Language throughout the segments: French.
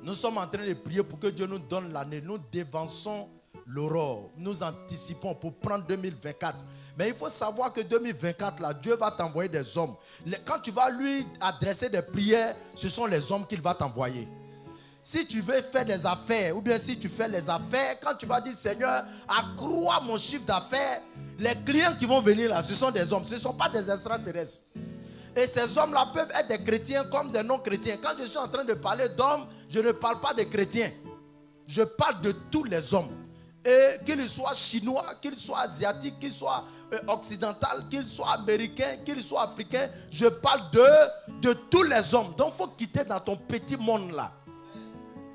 Nous sommes en train de prier pour que Dieu nous donne l'année. Nous dévançons l'aurore. Nous anticipons pour prendre 2024. Mais il faut savoir que 2024, là, Dieu va t'envoyer des hommes. Quand tu vas lui adresser des prières, ce sont les hommes qu'il va t'envoyer. Si tu veux faire des affaires, ou bien si tu fais les affaires, quand tu vas dire Seigneur, accrois mon chiffre d'affaires, les clients qui vont venir là, ce sont des hommes, ce ne sont pas des extraterrestres. Et ces hommes-là peuvent être des chrétiens comme des non-chrétiens. Quand je suis en train de parler d'hommes, je ne parle pas des chrétiens. Je parle de tous les hommes. Et qu'ils soient chinois, qu'ils soient asiatiques, qu'ils soient occidentaux, qu'ils soient américains, qu'ils soient africains, je parle de tous les hommes. Donc il faut quitter dans ton petit monde là.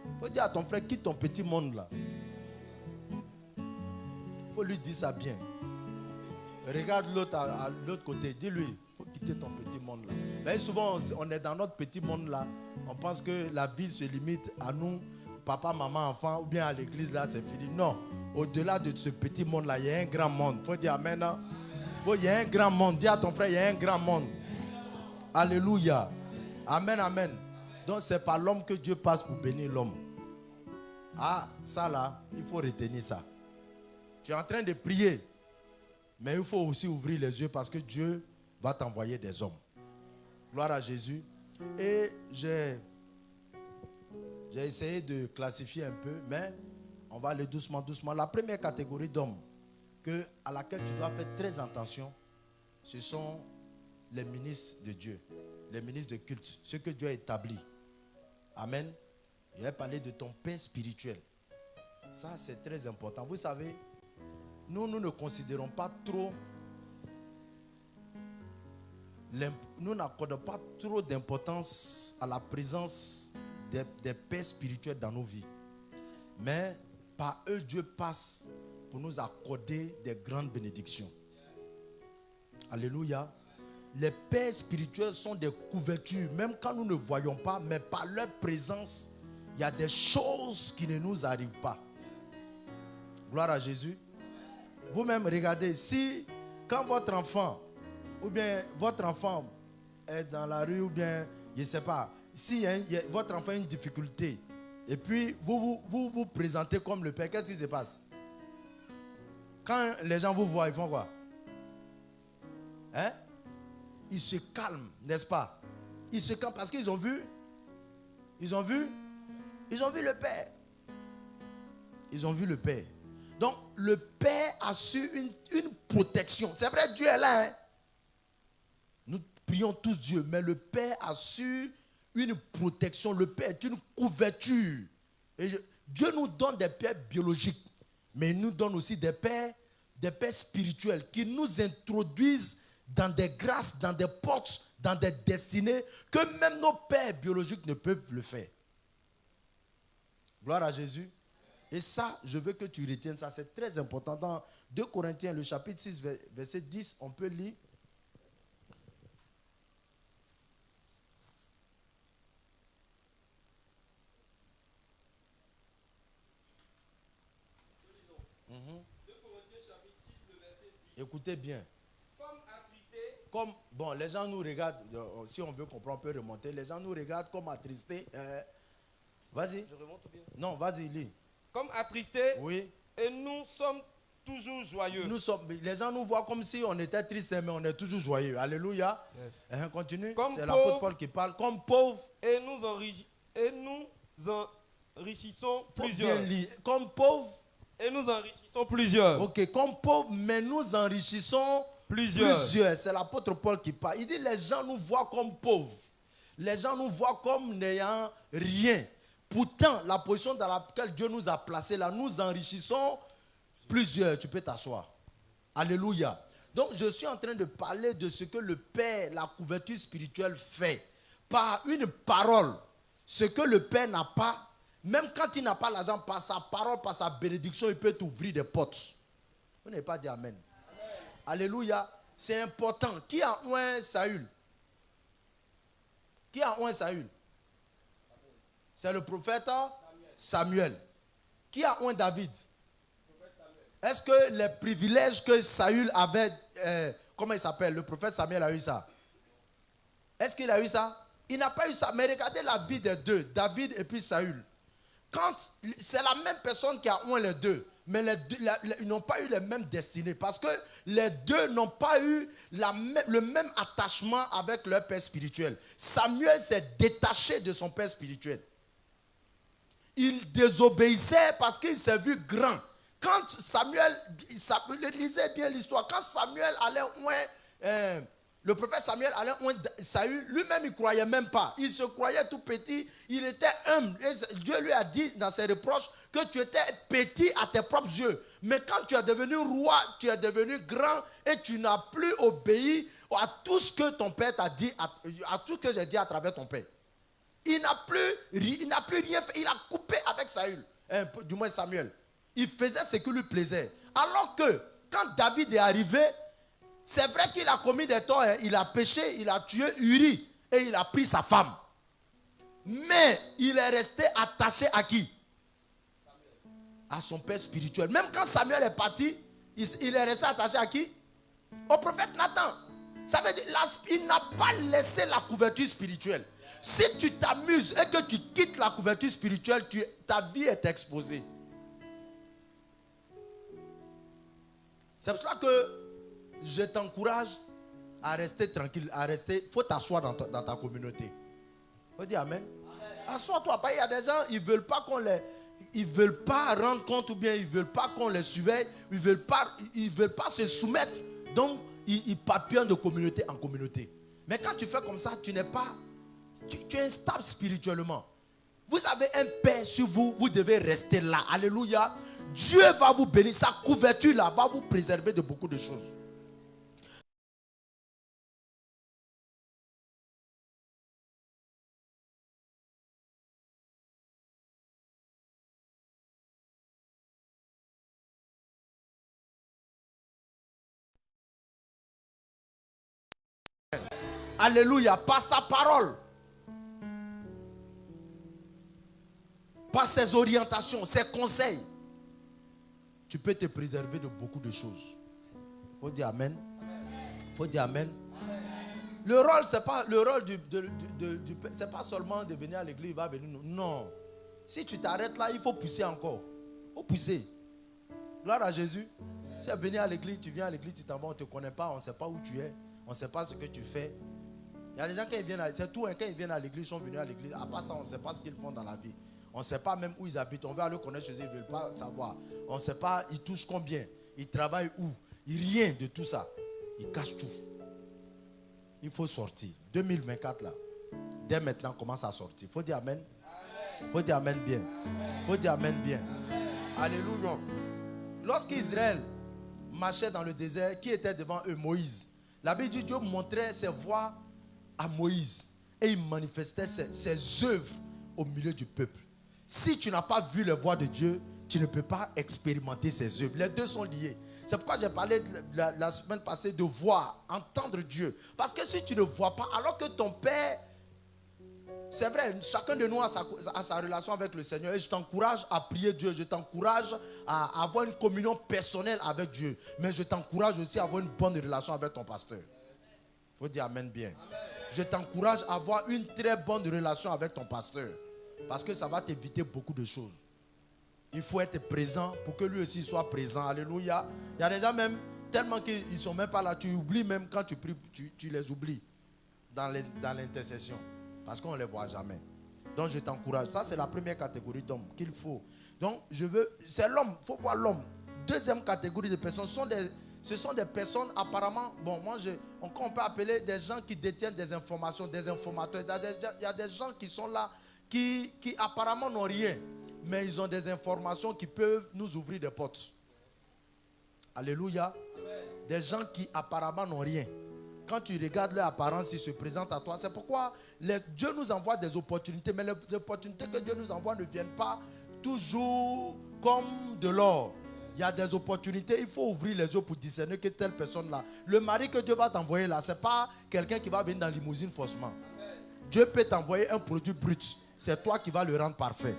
Il faut dire à ton frère, quitte ton petit monde là. Il faut lui dire ça bien. Regarde l'autre à l'autre côté, dis-lui, il faut quitter ton petit monde là. Mais souvent on est dans notre petit monde là, on pense que la vie se limite à nous, papa, maman, enfant, ou bien à l'église là, c'est fini. Non, au-delà de ce petit monde là, il y a un grand monde. Il faut dire amen. Hein? Il y a un grand monde. Dis à ton frère, il y a un grand monde. Alléluia. Amen, amen. Donc c'est par l'homme que Dieu passe pour bénir l'homme. Ah, ça là, il faut retenir ça. Tu es en train de prier, mais il faut aussi ouvrir les yeux parce que Dieu va t'envoyer des hommes. Gloire à Jésus. Et j'ai essayé de classifier un peu, mais on va aller doucement, doucement. La première catégorie d'hommes à laquelle tu dois faire très attention, ce sont les ministres de Dieu, les ministres de culte, ceux que Dieu a établis. Amen. Je vais parler de ton père spirituel. Ça, c'est très important. Vous savez, nous ne considérons pas trop, nous n'accordons pas trop d'importance à la présence des pères spirituels dans nos vies. Mais par eux, Dieu passe pour nous accorder des grandes bénédictions. Alléluia. Les pères spirituels sont des couvertures, même quand nous ne voyons pas, mais par leur présence, il y a des choses qui ne nous arrivent pas. Gloire à Jésus. Vous-même, regardez, si quand votre enfant, ou bien votre enfant est dans la rue, ou bien, je ne sais pas, si votre enfant a une difficulté, et puis vous présentez comme le père, qu'est-ce qui se passe? Quand les gens vous voient, ils font quoi? Hein? Ils se calment, n'est-ce pas? Ils se calment parce qu'ils ont vu le Père. Ils ont vu le Père. Donc, le Père assure une protection. C'est vrai, Dieu est là. Hein? Nous prions tous Dieu, mais le Père assure une protection. Le Père est une couverture. Et Dieu nous donne des pères biologiques, mais il nous donne aussi des pères spirituels qui nous introduisent dans des grâces, dans des portes, dans des destinées que même nos pères biologiques ne peuvent le faire. Gloire à Jésus. Et ça, je veux que tu retiennes ça, c'est très important. Dans 2 Corinthiens, le chapitre 6, verset 10, on peut lire. Écoutez bien. Bon, les gens nous regardent, si on veut comprendre, on peut remonter. Les gens nous regardent comme attristés. Vas-y. Je remonte bien. Non, vas-y, lis. Comme attristés. Oui. Et nous sommes toujours joyeux. Les gens nous voient comme si on était tristes, mais on est toujours joyeux. Alléluia. Yes. Continue. C'est l'apôtre Paul qui parle. Comme pauvres. Et nous enrichissons plusieurs. Bien lire. Comme pauvres. Et nous enrichissons plusieurs. Ok, comme pauvres, mais nous enrichissons plusieurs. C'est l'apôtre Paul qui parle. Il dit les gens nous voient comme pauvres. Les gens nous voient comme n'ayant rien. Pourtant, la position dans laquelle Dieu nous a placés là, nous enrichissons plusieurs. Tu peux t'asseoir. Alléluia. Donc, je suis en train de parler de ce que le Père, la couverture spirituelle fait. Par une parole. Ce que le Père n'a pas, même quand il n'a pas l'argent, par sa parole, par sa bénédiction, il peut t'ouvrir des portes. Vous n'avez pas dit amen. Alléluia. C'est important. Qui a oint Saül? Qui a oint Saül? C'est le prophète Samuel. Qui a oint David? Est-ce que les privilèges que Saül avait, comment il s'appelle? Le prophète Samuel a eu ça? Est-ce qu'il a eu ça? Il n'a pas eu ça. Mais regardez la vie des deux, David et puis Saül. quand c'est la même personne qui a oint les deux, mais ils n'ont pas eu les mêmes destinées parce que les deux n'ont pas eu le même attachement avec leur père spirituel. Samuel s'est détaché de son père spirituel. Il désobéissait parce qu'il s'est vu grand. Quand Samuel, lisez bien l'histoire, quand Samuel allait oint, le prophète Samuel allait oint Saül, lui-même il ne croyait même pas. Il se croyait tout petit, il était humble. Et Dieu lui a dit dans ses reproches que tu étais petit à tes propres yeux. Mais quand tu es devenu roi, tu es devenu grand et tu n'as plus obéi à tout ce que ton père t'a dit, à tout ce que j'ai dit à travers ton père. Il n'a plus rien fait. Il a coupé avec Saül, du moins Samuel. Il faisait ce qui lui plaisait. Alors que quand David est arrivé, c'est vrai qu'il a commis des torts. Il a péché, il a tué Uri et il a pris sa femme. Mais il est resté attaché à qui? À son père spirituel. Même quand Samuel est parti, il est resté attaché à qui? Au prophète Nathan. Ça veut dire il n'a pas laissé la couverture spirituelle. Si tu t'amuses et que tu quittes la couverture spirituelle, ta vie est exposée. C'est pour cela que je t'encourage à rester tranquille, il faut t'asseoir dans ta communauté. Il faut dire Amen. Assois-toi. Il y a des gens, ils ne veulent pas ils veulent pas rendre compte ou bien ils ne veulent pas qu'on les surveille, ils ne veulent pas se soumettre. Donc, ils papillonnent de communauté en communauté. Mais quand tu fais comme ça, tu n'es pas... Tu es instable spirituellement. Vous avez un Père sur vous, vous devez rester là. Alléluia. Dieu va vous bénir. Sa couverture là va vous préserver de beaucoup de choses. Alléluia. Par sa parole. Par ses orientations, ses conseils, tu peux te préserver de beaucoup de choses. Il faut dire Amen. Il faut dire Amen. Le rôle, c'est pas le rôle c'est pas seulement de venir à l'église, il va venir. Non. Si tu t'arrêtes là, il faut pousser encore. Il faut pousser. Gloire à Jésus. Si tu es venu à l'église, tu viens à l'église, tu t'en vas, on ne te connaît pas, on ne sait pas où tu es, on ne sait pas ce que tu fais. Il y a des gens qui viennent à l'église, c'est tout, quand ils viennent à l'église, ils sont venus à l'église. À part ça, on ne sait pas ce qu'ils font dans la vie. On ne sait pas même où ils habitent. On veut aller connaître chez eux, ils ne veulent pas savoir. On ne sait pas, ils touchent combien, ils travaillent où. Rien de tout ça. Ils cachent tout. Il faut sortir. 2024 là, dès maintenant, commence à sortir. Il faut dire Amen. Il faut dire Amen bien. Il faut dire Amen bien. Alléluia. Lorsqu'Israël marchait dans le désert, qui était devant eux? Moïse. La Bible dit Dieu montrait ses voies à Moïse. Et il manifestait ses œuvres au milieu du peuple. Si tu n'as pas vu les voies de Dieu, tu ne peux pas expérimenter ses œuvres. Les deux sont liés. C'est pourquoi j'ai parlé la semaine passée de voir, entendre Dieu. Parce que si tu ne vois pas, alors que ton Père, c'est vrai, chacun de nous a sa relation avec le Seigneur. Et je t'encourage à prier Dieu. Je t'encourage à avoir une communion personnelle avec Dieu. Mais je t'encourage aussi à avoir une bonne relation avec ton pasteur. Il faut dire Amen bien. Amen. Je t'encourage à avoir une très bonne relation avec ton pasteur. Parce que ça va t'éviter beaucoup de choses. Il faut être présent pour que lui aussi soit présent. Alléluia. Il y a des gens même, tellement qu'ils ne sont même pas là, tu oublies même quand tu pries, tu les oublies dans l'intercession. Parce qu'on ne les voit jamais. Donc je t'encourage. Ça c'est la première catégorie d'hommes qu'il faut. Donc c'est l'homme, il faut voir l'homme. Deuxième catégorie de personnes, ce sont des personnes apparemment, bon moi on peut appeler des gens qui détiennent des informations, des informateurs. Il y a des gens qui sont là, qui apparemment n'ont rien, mais ils ont des informations qui peuvent nous ouvrir des portes. Alléluia. Amen. Des gens qui apparemment n'ont rien. Quand tu regardes leur apparence, ils se présentent à toi. C'est pourquoi Dieu nous envoie des opportunités, mais les opportunités que Dieu nous envoie ne viennent pas toujours comme de l'or. Il y a des opportunités, il faut ouvrir les yeux pour discerner que telle personne-là. Le mari que Dieu va t'envoyer là, ce n'est pas quelqu'un qui va venir dans la limousine forcément. Amen. Dieu peut t'envoyer un produit brut. C'est toi qui vas le rendre parfait.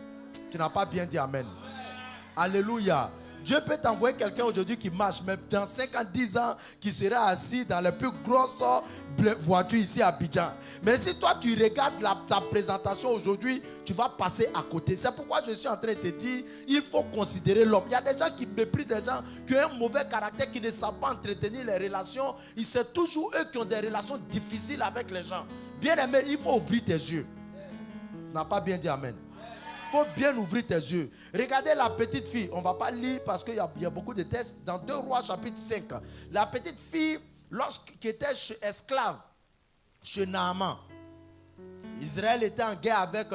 Tu n'as pas bien dit Amen. Amen. Alléluia. Dieu peut t'envoyer quelqu'un aujourd'hui qui marche, mais dans 5 ans, 10 ans, qui sera assis dans les plus grosses voitures ici à Abidjan. Mais si toi, tu regardes ta présentation aujourd'hui, tu vas passer à côté. C'est pourquoi je suis en train de te dire, il faut considérer l'homme. Il y a des gens qui méprisent des gens qui ont un mauvais caractère, qui ne savent pas entretenir les relations. C'est toujours eux qui ont des relations difficiles avec les gens. Bien aimé, il faut ouvrir tes yeux. Tu n'as pas bien dit amen. Il faut bien ouvrir tes yeux. Regardez la petite fille. On ne va pas lire parce qu'il y a beaucoup de textes. Dans 2 Rois chapitre 5. La petite fille, lorsqu'elle était esclave chez Naaman, Israël était en guerre avec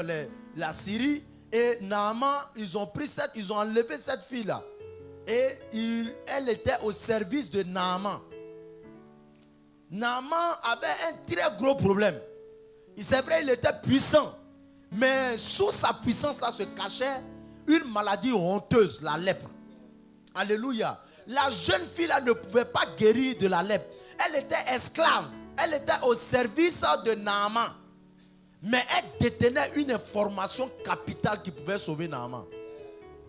la Syrie. Et Naaman, ils ont enlevé cette fille-là. Et elle était au service de Naaman. Naaman avait un très gros problème. C'est vrai, il était puissant. Mais sous sa puissance-là se cachait une maladie honteuse, la lèpre. Alléluia. La jeune fille-là ne pouvait pas guérir de la lèpre. Elle était esclave. Elle était au service de Naaman. Mais elle détenait une information capitale qui pouvait sauver Naaman.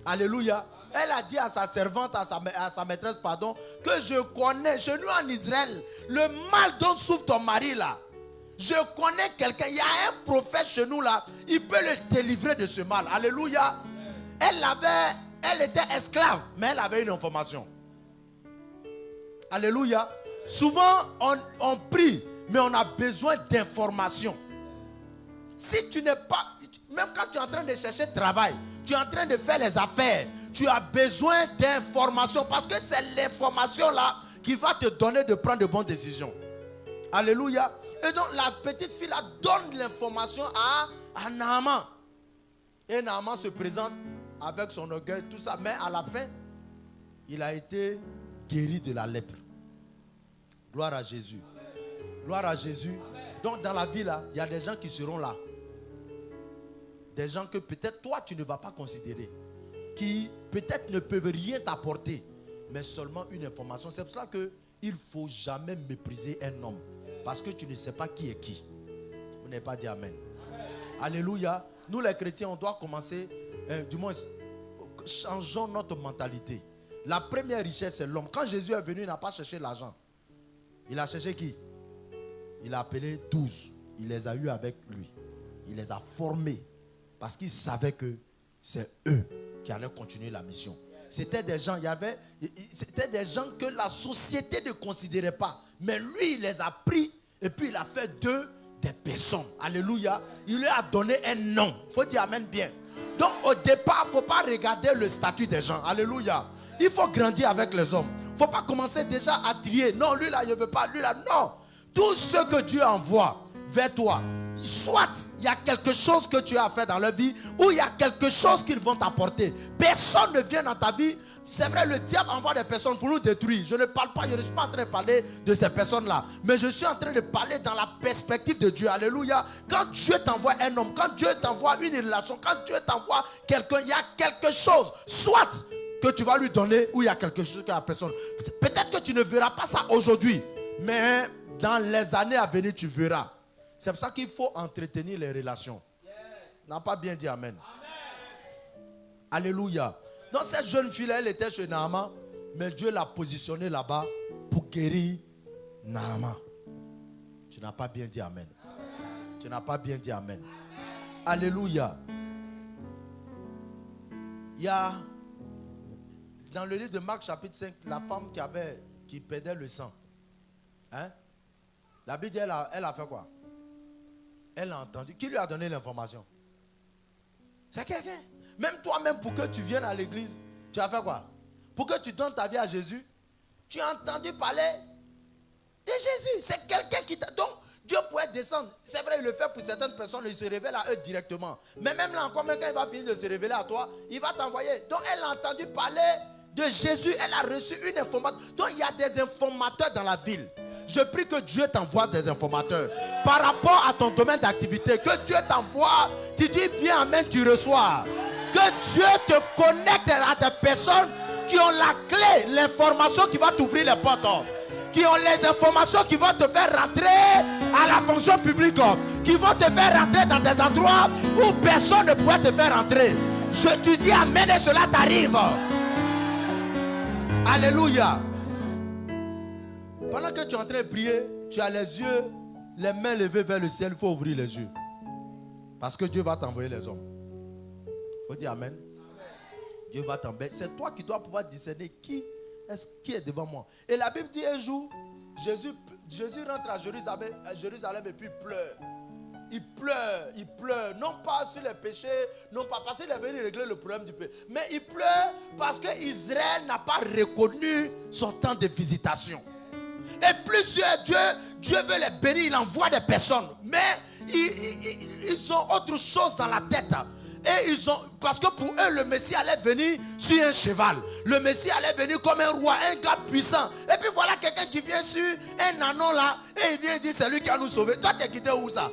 Alléluia. Elle a dit à sa servante, à sa maîtresse, pardon, que je connais, chez nous en Israël, le mal dont souffre ton mari là. Je connais quelqu'un, il y a un prophète chez nous là, il peut le délivrer de ce mal. Alléluia. Elle était esclave, mais elle avait une information. Alléluia. Souvent, on prie, mais on a besoin d'informations. Si tu n'es pas, même quand tu es en train de chercher travail, tu es en train de faire les affaires, tu as besoin d'informations parce que c'est l'information là qui va te donner de prendre de bonnes décisions. Alléluia. Et donc la petite fille là donne l'information à Naaman. Et Naaman se présente avec son orgueil, tout ça. Mais à la fin, il a été guéri de la lèpre. Gloire à Jésus. Gloire à Jésus. Donc dans la vie là, il y a des gens qui seront là. Des gens que peut-être toi tu ne vas pas considérer. Qui peut-être ne peuvent rien t'apporter. Mais seulement une information. C'est pour cela qu'il ne faut jamais mépriser un homme. Parce que tu ne sais pas qui est qui. Vous n'avez pas dit amen. Alléluia. Nous les chrétiens, on doit commencer, du moins, changeons notre mentalité. La première richesse, c'est l'homme. Quand Jésus est venu, il n'a pas cherché l'argent. Il a cherché qui? Il a appelé 12. Il les a eus avec lui. Il les a formés. Parce qu'il savait que c'est eux qui allaient continuer la mission. C'était des gens, c'était des gens que la société ne considérait pas. Mais lui, il les a pris et puis il a fait d'eux des personnes. Alléluia. Il lui a donné un nom. Il faut dire amen bien. Donc au départ, il ne faut pas regarder le statut des gens. Alléluia. Il faut grandir avec les hommes. Il ne faut pas commencer déjà à trier. Non, lui là, je ne veux pas. Lui là, non. Tout ce que Dieu envoie vers toi, soit il y a quelque chose que tu as à faire dans leur vie, ou il y a quelque chose qu'ils vont t'apporter. Personne ne vient dans ta vie. C'est vrai, le diable envoie des personnes pour nous détruire. Je ne parle pas, je ne suis pas en train de parler de ces personnes-là. Mais je suis en train de parler dans la perspective de Dieu. Alléluia. Quand Dieu t'envoie un homme, quand Dieu t'envoie une relation, quand Dieu t'envoie quelqu'un, il y a quelque chose. Soit que tu vas lui donner, ou il y a quelque chose que la personne. Peut-être que tu ne verras pas ça aujourd'hui. Mais dans les années à venir, tu verras. C'est pour ça qu'il faut entretenir les relations. N'a pas bien dit amen. Alléluia. Donc cette jeune fille, elle était chez Naaman, mais Dieu l'a positionnée là-bas pour guérir Naaman. Tu n'as pas bien dit amen. Tu n'as pas bien dit amen. Alléluia. Il y a dans le livre de Marc chapitre 5, la femme qui perdait le sang. Hein? La Bible dit, elle a fait quoi? Elle a entendu. Qui lui a donné l'information? C'est quelqu'un. Même toi-même, pour que tu viennes à l'église, tu as fait quoi? Pour que tu donnes ta vie à Jésus, tu as entendu parler de Jésus. C'est quelqu'un qui t'a... Donc, Dieu pourrait descendre. C'est vrai, il le fait pour certaines personnes, il se révèle à eux directement. Mais même là encore, même quand il va finir de se révéler à toi, il va t'envoyer. Donc, elle a entendu parler de Jésus. Elle a reçu une information. Donc, il y a des informateurs dans la ville. Je prie que Dieu t'envoie des informateurs par rapport à ton domaine d'activité. Que Dieu t'envoie. Tu dis bien amen, tu reçois. Que Dieu te connecte à des personnes qui ont la clé, l'information qui va t'ouvrir les portes. Qui ont les informations qui vont te faire rentrer à la fonction publique. Qui vont te faire rentrer dans des endroits où personne ne pourrait te faire rentrer. Je te dis amen et cela t'arrive. Alléluia. Pendant que tu es en train de prier, tu as les yeux, les mains levées vers le ciel. Il faut ouvrir les yeux. Parce que Dieu va t'envoyer les hommes. Il faut dire Amen. Dieu va t'envoyer. C'est toi qui dois pouvoir discerner qui est devant moi. Et la Bible dit un jour, Jésus rentre à Jérusalem et puis il pleure. Il pleure, non pas sur les péchés, non pas parce qu'il est venu régler le problème du péché, mais il pleure parce que Israël n'a pas reconnu son temps de visitation. Et plusieurs, Dieu veut les bénir, il envoie des personnes, mais ils ont autre chose dans la tête. Et parce que pour eux, le Messie allait venir sur un cheval. Le Messie allait venir comme un roi, un gars puissant. Et puis voilà quelqu'un qui vient sur un anon là, et il vient dire c'est lui qui a nous sauvés. Toi, tu es quitté où ça?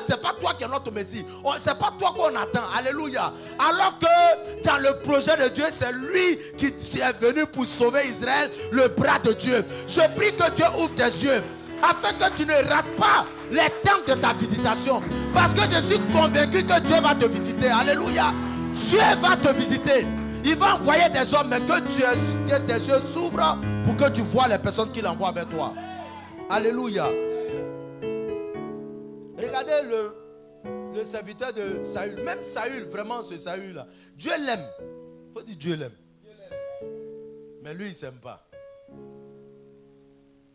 C'est pas toi qui es notre Messie. C'est pas toi qu'on attend. Alléluia. Alors que dans le projet de Dieu, c'est lui qui est venu pour sauver Israël, le bras de Dieu. Je prie que Dieu ouvre tes yeux afin que tu ne rates pas les temps de ta visitation. Parce que je suis convaincu que Dieu va te visiter. Alléluia. Dieu va te visiter. Il va envoyer des hommes, mais que tes yeux s'ouvrent pour que tu vois les personnes qu'il envoie vers toi. Alléluia. Regardez le serviteur de Saül. Même Saül, vraiment ce Saül-là. Dieu l'aime. Il faut dire Dieu l'aime. Mais lui, il ne s'aime pas.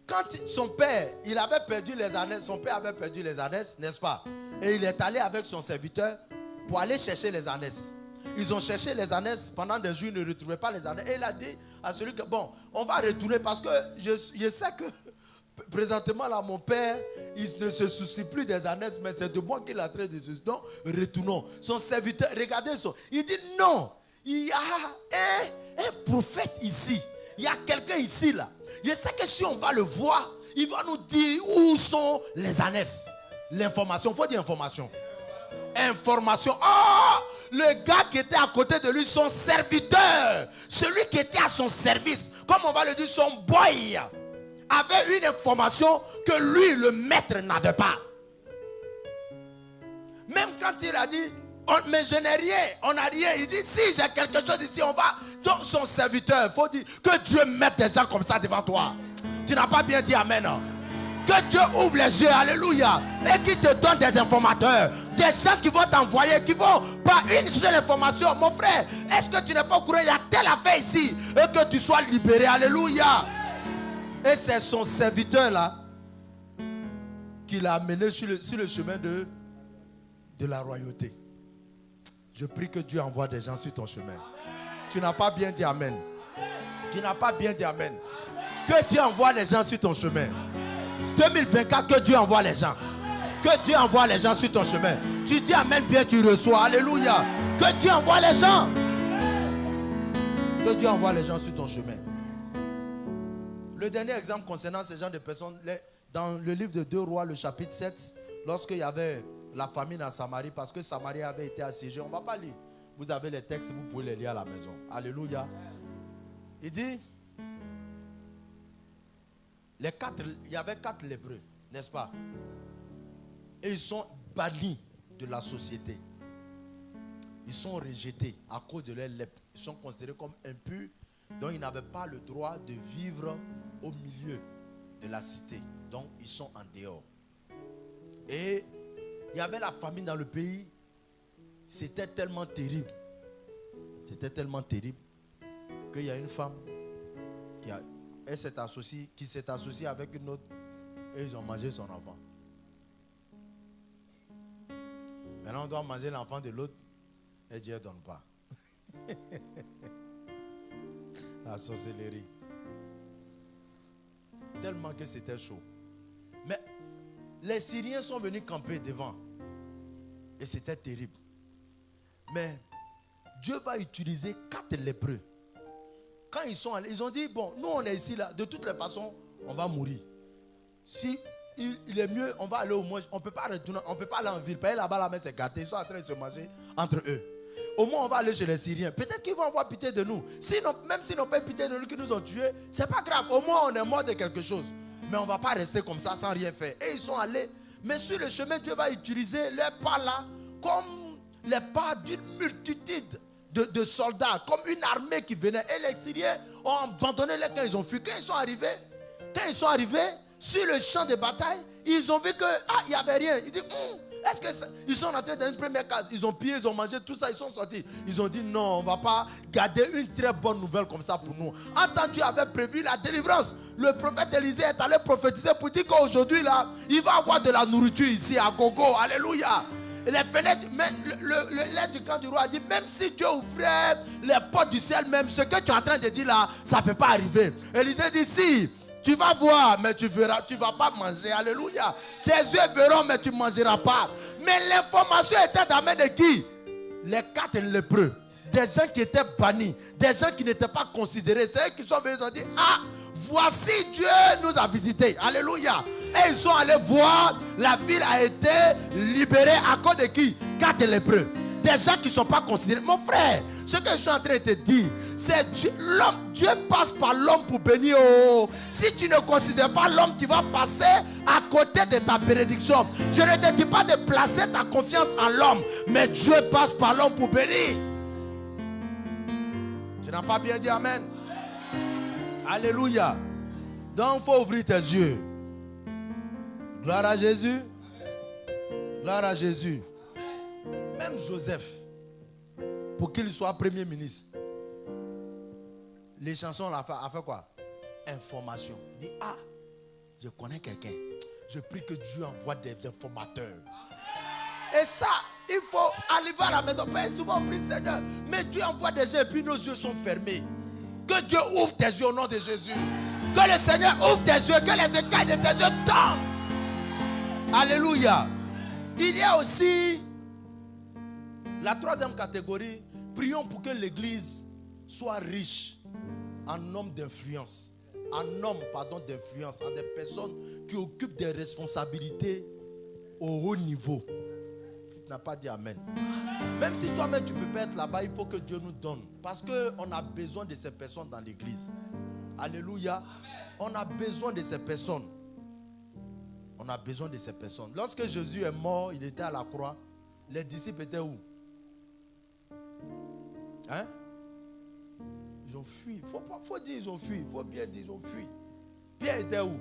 Quand son père, il avait perdu les ânesses, son père avait perdu les ânesses, n'est-ce pas? Et il est allé avec son serviteur pour aller chercher les ânesses. Ils ont cherché les ânesses pendant des jours, ils ne retrouvaient pas les ânesses. Et il a dit à celui que, bon, on va retourner parce que je sais que présentement là, mon père, il ne se soucie plus des ânesses, mais c'est de moi qu'il est en train de se soucier. Donc, retournons. Son serviteur, regardez, il dit non, il y a un prophète ici. Il y a quelqu'un ici là. Je sais que si on va le voir, il va nous dire où sont les ânesses. L'information, il faut dire information. Information. Oh, le gars qui était à côté de lui, son serviteur, celui qui était à son service, comme on va le dire, son boy, avait une information que lui, le maître, n'avait pas. Même quand il a dit, mais je n'ai rien, on n'a rien. Il dit, si j'ai quelque chose ici, on va. Donc son serviteur, il faut dire que Dieu mette des gens comme ça devant toi. Tu n'as pas bien dit amen. Que Dieu ouvre les yeux, alléluia. Et qu'il te donne des informateurs. Des gens qui vont t'envoyer, qui vont, pas une seule information. Mon frère, est-ce que tu n'es pas au courant? Il y a telle affaire ici. Et que tu sois libéré, alléluia. Et c'est son serviteur là qui l'a amené sur le chemin de la royauté. Je prie que Dieu envoie des gens sur ton chemin. Tu n'as pas bien dit amen. Tu n'as pas bien dit amen. Que Dieu envoie les gens sur ton chemin. 2024, que Dieu envoie les gens. Que Dieu envoie les gens sur ton chemin. Tu dis amen bien, tu reçois. Alléluia. Que Dieu envoie les gens. Que Dieu envoie les gens sur ton chemin. Le dernier exemple concernant ces gens de personnes, dans le livre de 2 Rois, le chapitre 7, lorsqu'il y avait la famine en Samarie, parce que Samarie avait été assiégée. On ne va pas lire. Vous avez les textes, vous pouvez les lire à la maison. Alléluia. Il dit, il y avait 4 lépreux, n'est-ce pas? Et ils sont bannis de la société. Ils sont rejetés à cause de leur lèpre. Ils sont considérés comme impurs. Donc ils n'avaient pas le droit de vivre au milieu de la cité. Donc ils sont en dehors. Et il y avait la famine dans le pays. C'était tellement terrible. C'était tellement terrible qu'il y a une femme qui s'est associée avec une autre et ils ont mangé son enfant. Maintenant on doit manger l'enfant de l'autre et Dieu ne donne pas. La sorcellerie. Tellement que c'était chaud. Mais les Syriens sont venus camper devant. Et c'était terrible. Mais Dieu va utiliser 4 lépreux. Quand ils sont allés, ils ont dit, bon, nous on est ici là, de toutes les façons, on va mourir. Si il est mieux, on va aller au moins, on ne peut pas retourner, on ne peut pas aller en ville. Parce que là-bas, la main s'est gâtée, ils sont en train de se manger entre eux. Au moins on va aller chez les Syriens. Peut-être qu'ils vont avoir pitié de nous. Même s'ils n'ont pas pitié de nous, qu'ils nous ont tués, c'est pas grave. Au moins on est mort de quelque chose. Mais on ne va pas rester comme ça sans rien faire. Et ils sont allés. Mais sur le chemin, Dieu va utiliser les pas là comme les pas d'une multitude de soldats, comme une armée qui venait. Et les Syriens ont abandonné les camps, ils ont fui. Quand ils sont arrivés sur le champ de bataille, ils ont vu que il n'y avait rien. Ils disent, est-ce que ils sont rentrés dans une première case, ils ont pillé, ils ont mangé tout ça, ils sont sortis. Ils ont dit non, on ne va pas garder une très bonne nouvelle comme ça pour nous. Quand Dieu avait prévu la délivrance, le prophète Élisée est allé prophétiser pour dire qu'aujourd'hui là, il va avoir de la nourriture ici à gogo. Alléluia. Et les fenêtres, l'aide du camp du roi a dit, même si Dieu ouvrait les portes du ciel même, ce que tu es en train de dire là, ça ne peut pas arriver. Élisée dit, si, tu vas voir, mais tu verras, tu ne vas pas manger. Alléluia. Tes yeux verront, mais tu ne mangeras pas. Mais l'information était dans la main de qui? Les 4 lépreux. Des gens qui étaient bannis, des gens qui n'étaient pas considérés. C'est eux qui sont venus et ont dit, voici Dieu nous a visités. Alléluia. Et ils sont allés voir, la ville a été libérée à cause de qui? 4 lépreux. Des gens qui ne sont pas considérés. Mon frère, ce que je suis en train de te dire, c'est Dieu, Dieu passe par l'homme pour bénir. Si tu ne considères pas l'homme, tu vas passer à côté de ta bénédiction. Je ne te dis pas de placer ta confiance en l'homme, mais Dieu passe par l'homme pour bénir. Tu n'as pas bien dit amen? Alléluia. Donc il faut ouvrir tes yeux. Gloire à Jésus. Gloire à Jésus. Même Joseph, pour qu'il soit premier ministre, les chansons a fait quoi? Information. Il dit, je connais quelqu'un. Je prie que Dieu envoie des informateurs. Et ça, il faut arriver à la maison. Pas souvent on prie Seigneur, mais Dieu envoie des gens et puis nos yeux sont fermés. Que Dieu ouvre tes yeux au nom de Jésus. Que le Seigneur ouvre tes yeux, que les écailles de tes yeux tombent. Alléluia. Il y a aussi la troisième catégorie. Prions pour que l'église soit riche en hommes d'influence. D'influence, en des personnes qui occupent des responsabilités au haut niveau. Tu n'as pas dit amen. Même si toi-même tu ne peux pas être là-bas, il faut que Dieu nous donne. Parce qu'on a besoin de ces personnes dans l'église. Alléluia. On a besoin de ces personnes. On a besoin de ces personnes. Lorsque Jésus est mort, il était à la croix. Les disciples étaient où? Hein? Ils ont fui. Il faut dire ils ont fui. Il faut bien dire ils ont fui. Pierre était où?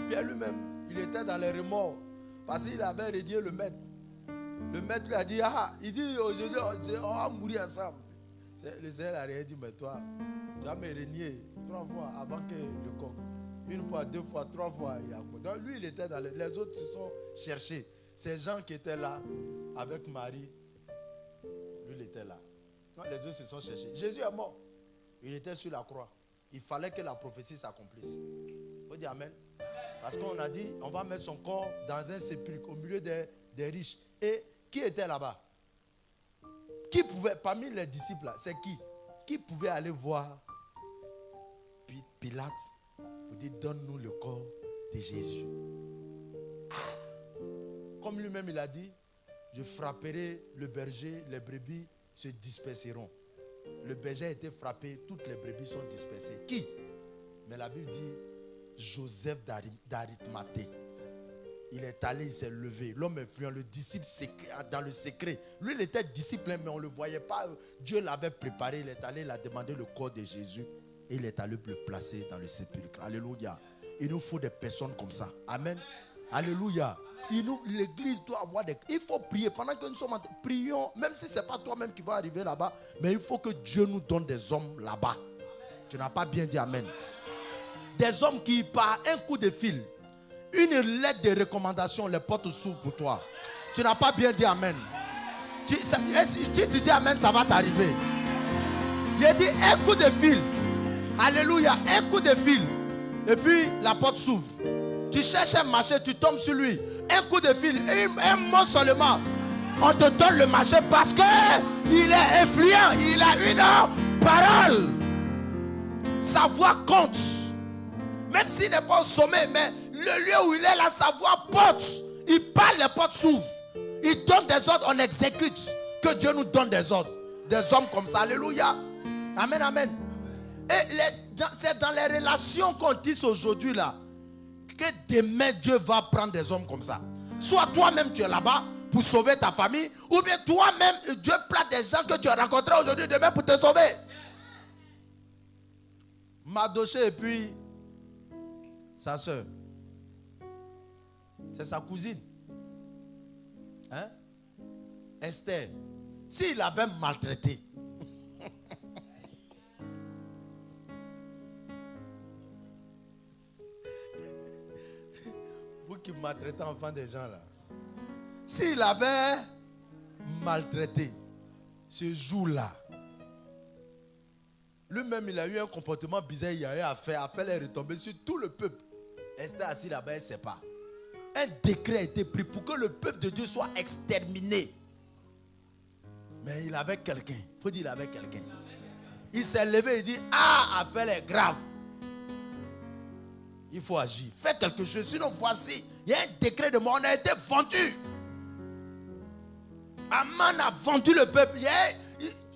Pierre lui-même, il était dans les remords. Parce qu'il avait renié le maître. Le maître lui a dit, il dit aujourd'hui on va mourir ensemble. Le Seigneur a rien dit, mais toi, tu vas me renier 3 fois avant que le coq. 1 fois, 2 fois, 3 fois. Donc lui, il était dans les autres se sont cherchés. Ces gens qui étaient là avec Marie, lui, il était là. Donc les autres se sont cherchés. Jésus est mort. Il était sur la croix. Il fallait que la prophétie s'accomplisse. Il faut dire amen. Parce qu'on a dit, on va mettre son corps dans un sépulcre au milieu des riches. Et qui était là-bas? Qui pouvait, parmi les disciples là, c'est qui? Qui pouvait aller voir Pilate pour dire donne-nous le corps de Jésus? Comme lui-même il a dit, je frapperai le berger, les brebis se disperseront. Le berger a été frappé, toutes les brebis sont dispersées. Qui? Mais la Bible dit Joseph d'Arimathée. Il est allé, il s'est levé. L'homme influent, le disciple dans le secret. Lui, il était disciple, mais on ne le voyait pas. Dieu l'avait préparé. Il est allé, il a demandé le corps de Jésus. Et il est allé le placer dans le sépulcre. Alléluia. Il nous faut des personnes comme ça. Amen. Alléluia. L'église doit avoir des... Il faut prier. Pendant que nous sommes en... Prions, même si ce n'est pas toi-même qui vas arriver là-bas. Mais il faut que Dieu nous donne des hommes là-bas. Tu n'as pas bien dit amen. Des hommes qui, par un coup de fil, une lettre de recommandation, les portes s'ouvrent pour toi. Tu n'as pas bien dit amen. Tu dis amen, ça va t'arriver. Il dit un coup de fil. Alléluia, un coup de fil. Et puis la porte s'ouvre. Tu cherches un marché, tu tombes sur lui. Un coup de fil, un mot seulement. On te donne le marché parce qu'il est influent. Il a une parole. Sa voix compte. Même s'il n'est pas au sommet, mais le lieu où il est là, sa voix porte. Il parle, les portes s'ouvrent. Il donne des ordres, on exécute. Que Dieu nous donne des ordres. Des hommes comme ça, alléluia. Amen, amen. Et c'est dans les relations qu'on tisse aujourd'hui là, que demain Dieu va prendre des hommes comme ça. Soit toi-même tu es là-bas, pour sauver ta famille, ou bien toi-même, Dieu place des gens que tu as rencontrés aujourd'hui, demain pour te sauver. Madoché et puis sa soeur. C'est sa cousine. Hein? Esther. S'il avait maltraité, vous qui maltraitez enfants des gens là, s'il avait maltraité ce jour-là, lui-même il a eu un comportement bizarre, il a fait les retomber sur tout le peuple. Esther assis là-bas, elle ne sait pas. Un décret a été pris pour que le peuple de Dieu soit exterminé. Mais il avait quelqu'un. Il faut dire qu'il avait quelqu'un. Il s'est levé et dit, ah, affaire est grave. Il faut agir. Fais quelque chose. Sinon, voici, il y a un décret de mort. On a été vendu. Aman a vendu le peuple.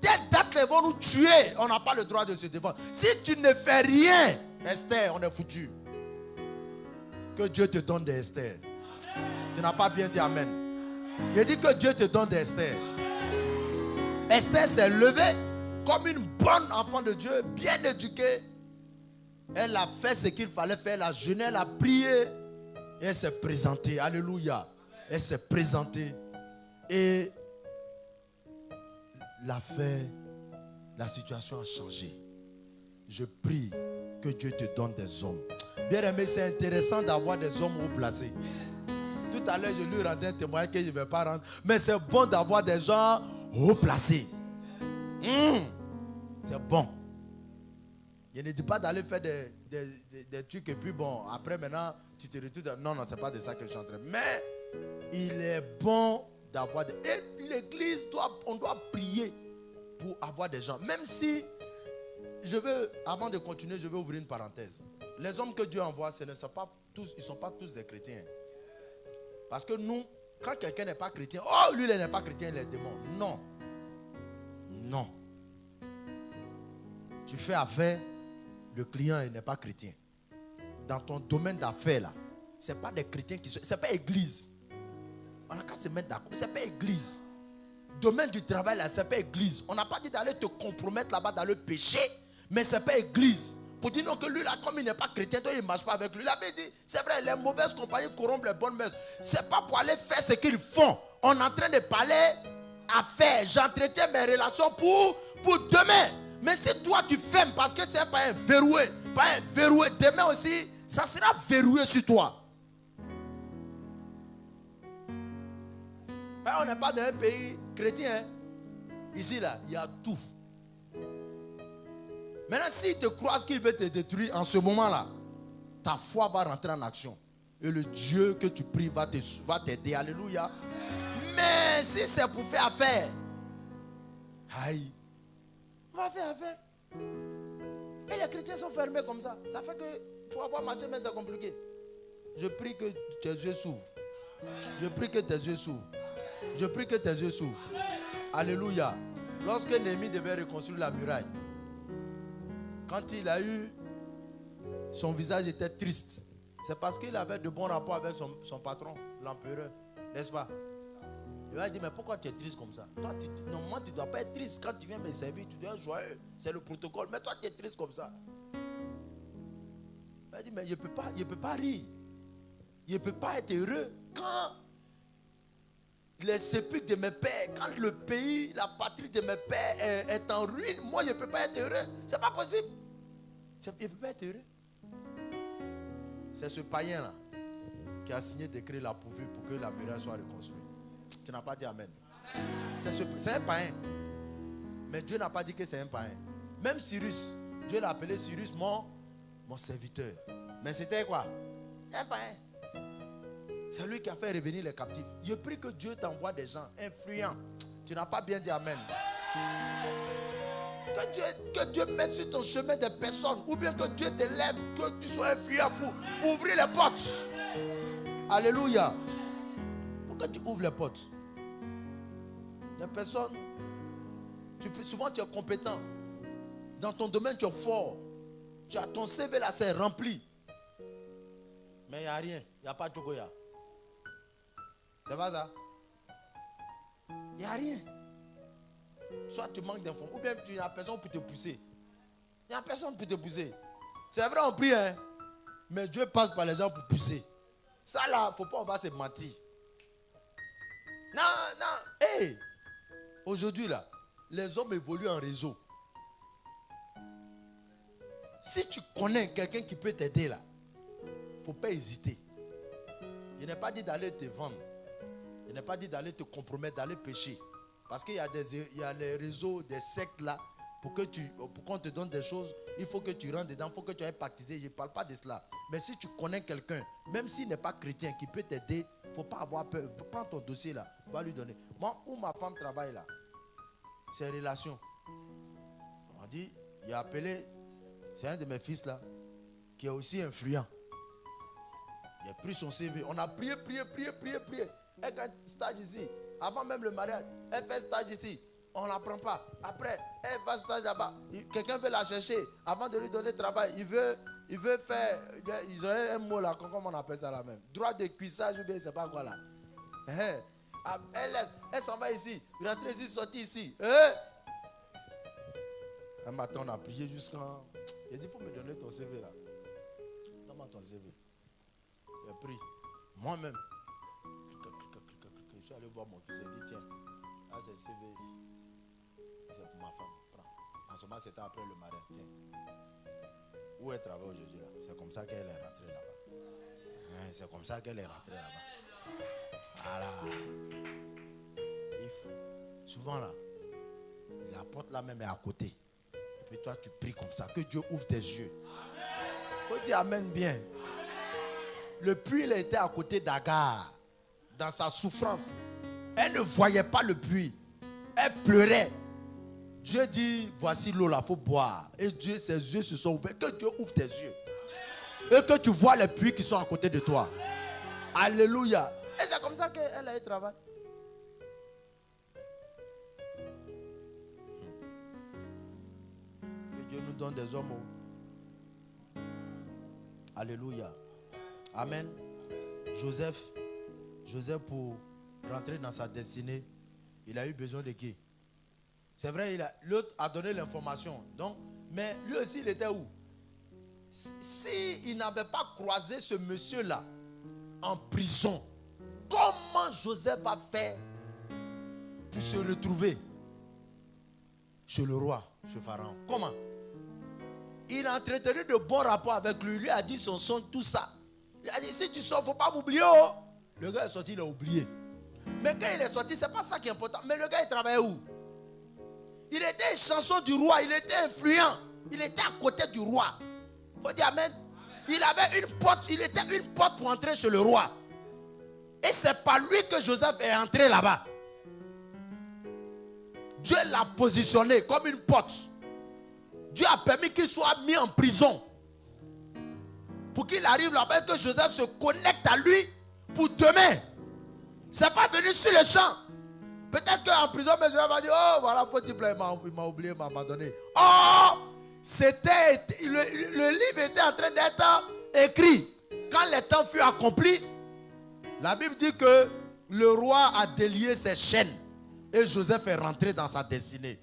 Telle date, ils vont nous tuer. On n'a pas le droit de se défendre. Si tu ne fais rien, Esther, on est foutu. Que Dieu te donne des Esther. Tu n'as pas bien dit amen. Il dit que Dieu te donne des Esther. Esther s'est levée comme une bonne enfant de Dieu, bien éduquée. Elle a fait ce qu'il fallait faire. Elle a jeûné, elle a prié. Et elle s'est présentée. Alléluia. Elle s'est présentée. Et l'affaire, la situation a changé. Je prie que Dieu te donne des hommes. Bien aimé, c'est intéressant d'avoir des hommes haut placés. Tout à l'heure, je lui rendais un témoignage que je ne vais pas rendre. Mais c'est bon d'avoir des gens haut placés. C'est bon. Je ne dis pas d'aller faire des trucs et puis bon, après maintenant, tu te retournes. Non, ce n'est pas de ça que je suis en train. Mais il est bon d'avoir des... Et l'église, on doit prier pour avoir des gens. Même si, avant de continuer, je vais ouvrir une parenthèse. Les hommes que Dieu envoie, ils ne sont pas tous des chrétiens. Parce que nous, quand quelqu'un n'est pas chrétien, oh, lui, il n'est pas chrétien, il est démon. Non. Non. Tu fais affaire, le client il n'est pas chrétien. Dans ton domaine d'affaires, là, ce n'est pas des chrétiens qui sont... Ce n'est pas église. On n'a qu'à se mettre d'accord. Ce n'est pas église. Domaine du travail, là, ce n'est pas église. On n'a pas dit d'aller te compromettre là-bas dans le péché, mais ce n'est pas église. Pour dire non que lui là, comme il n'est pas chrétien, donc il ne marche pas avec lui. Il avait dit, c'est vrai, les mauvaises compagnies corrompent les bonnes mœurs. Ce n'est pas pour aller faire ce qu'ils font. On est en train de parler affaires. J'entretiens mes relations pour demain. Mais si toi tu fermes parce que tu n'es pas un verroué, demain aussi, ça sera verrouillé sur toi. Ben, on n'est pas dans un pays chrétien. Hein? Ici là, il y a tout. Maintenant, s'il te croise qu'il veut te détruire en ce moment-là, ta foi va rentrer en action. Et le Dieu que tu pries va t'aider. Alléluia. Mais si c'est pour faire affaire, aïe, on va faire affaire. Et les chrétiens sont fermés comme ça. Ça fait que pour avoir marché, mais c'est compliqué. Je prie que tes yeux s'ouvrent. Je prie que tes yeux s'ouvrent. Je prie que tes yeux s'ouvrent. Alléluia. Lorsque Néhémie devait reconstruire la muraille, quand il a eu, son visage était triste. C'est parce qu'il avait de bons rapports avec son patron, l'empereur. N'est-ce pas? Il a dit, mais pourquoi tu es triste comme ça? Toi, normalement, tu ne dois pas être triste quand tu viens me servir. Tu dois être joyeux. C'est le protocole. Mais toi, tu es triste comme ça. Il a dit, mais je ne peux pas rire. Je ne peux pas être heureux quand les sépulcres de mes pères, quand le pays, la patrie de mes pères est en ruine. Moi, je ne peux pas être heureux. Ce n'est pas possible. Je ne peux pas être heureux. C'est ce païen-là qui a signé d'écrire la pourvue pour que la muraille soit reconstruite. Tu n'as pas dit amen. C'est un païen. Mais Dieu n'a pas dit que c'est un païen. Même Cyrus, Dieu l'a appelé Cyrus mon serviteur. Mais c'était quoi? Un païen. C'est lui qui a fait revenir les captifs. Je prie que Dieu t'envoie des gens influents. Tu n'as pas bien dit amen. Que Dieu mette sur ton chemin des personnes. Ou bien que Dieu te lève, que tu sois influent pour ouvrir les portes. Alléluia. Pourquoi tu ouvres les portes? Les personnes, souvent tu es compétent. Dans ton domaine, tu es fort. Tu as ton CV là, c'est rempli. Mais il n'y a rien. Il n'y a pas de Togoya. C'est pas ça? Il n'y a rien. Soit tu manques d'informations, ou bien tu n'as personne pour te pousser. Il n'y a personne pour te pousser. C'est vrai, on prie, hein. Mais Dieu passe par les gens pour pousser. Ça là, il ne faut pas, on va se mentir. Non, non. Hey, aujourd'hui là, les hommes évoluent en réseau. Si tu connais quelqu'un qui peut t'aider là, il ne faut pas hésiter. Il n'est pas dit d'aller te vendre. Il n'est pas dit d'aller te compromettre, d'aller pécher. Parce qu'il y a les réseaux, des sectes là, pour qu'on te donne des choses, il faut que tu rentres dedans, il faut que tu aies baptisé. Je ne parle pas de cela. Mais si tu connais quelqu'un, même s'il n'est pas chrétien, qui peut t'aider, il ne faut pas avoir peur. Prends ton dossier là, va lui donner. Moi, où ma femme travaille là, c'est relation. On dit, il a appelé, c'est un de mes fils là, qui est aussi influent. Il a pris son CV. On a prié. Elle fait un stage ici. Avant même le mariage, elle fait stage ici. On ne la prend pas. Après, elle va stage là-bas. Quelqu'un veut la chercher. Avant de lui donner travail, il veut faire. Ils ont un mot là, comment on appelle ça là même? Droit de cuissage ou bien je ne sais pas quoi là. Elle s'en va ici. Rentre ici, sortir ici. Un matin, on a prié jusqu'à. Il a dit, il faut me donner ton CV là. Donne-moi ton CV. J'ai pris. Moi-même. Je suis allé voir mon fils. J'ai dit, tiens, là c'est le CV. C'est pour ma femme. Prends. En ce moment, c'était après le mariage. Tiens. Où elle travaille aujourd'hui là? C'est comme ça qu'elle est rentrée là-bas. C'est comme ça qu'elle est rentrée là-bas. Voilà. Souvent là, la porte là même est à côté. Et puis toi, tu pries comme ça. Que Dieu ouvre tes yeux. Faut dire amen bien. Le puits, il était à côté d'Agar. Dans sa souffrance. Elle ne voyait pas le puits. Elle pleurait. Dieu dit, voici l'eau là, il faut boire. Et Dieu, ses yeux se sont ouverts. Que Dieu ouvre tes yeux. Et que tu vois les puits qui sont à côté de toi. Alléluia. Et c'est comme ça qu'elle a eu travail. Que Dieu nous donne des hommes. Alléluia. Amen. Joseph, pour rentrer dans sa destinée, il a eu besoin de qui? C'est vrai, l'autre a donné l'information. Donc, mais lui aussi, il était où? S'il n'avait pas croisé ce monsieur-là en prison, comment Joseph a fait pour se retrouver chez le roi, chez Pharaon? Comment? Il a entretenu de bons rapports avec lui. Lui a dit son son, tout ça. Il a dit, si tu sors, il ne faut pas m'oublier. Oh. Le gars est sorti, il a oublié. Mais quand il est sorti, ce n'est pas ça qui est important. Mais le gars, il travaillait où? Il était chanson du roi, il était influent. Il était à côté du roi. Il faut dire amen. Il avait une porte, il était une porte pour entrer chez le roi. Et c'est par lui que Joseph est entré là-bas. Dieu l'a positionné comme une porte. Dieu a permis qu'il soit mis en prison. Pour qu'il arrive là-bas et que Joseph se connecte à lui pour demain. Ce n'est pas venu sur le champ. Peut-être qu'en prison, mais Joseph va dire, oh voilà, faut dire, il m'a oublié, il m'a abandonné. Oh, le livre était en train d'être écrit. Quand le temps fut accompli, la Bible dit que le roi a délié ses chaînes. Et Joseph est rentré dans sa destinée.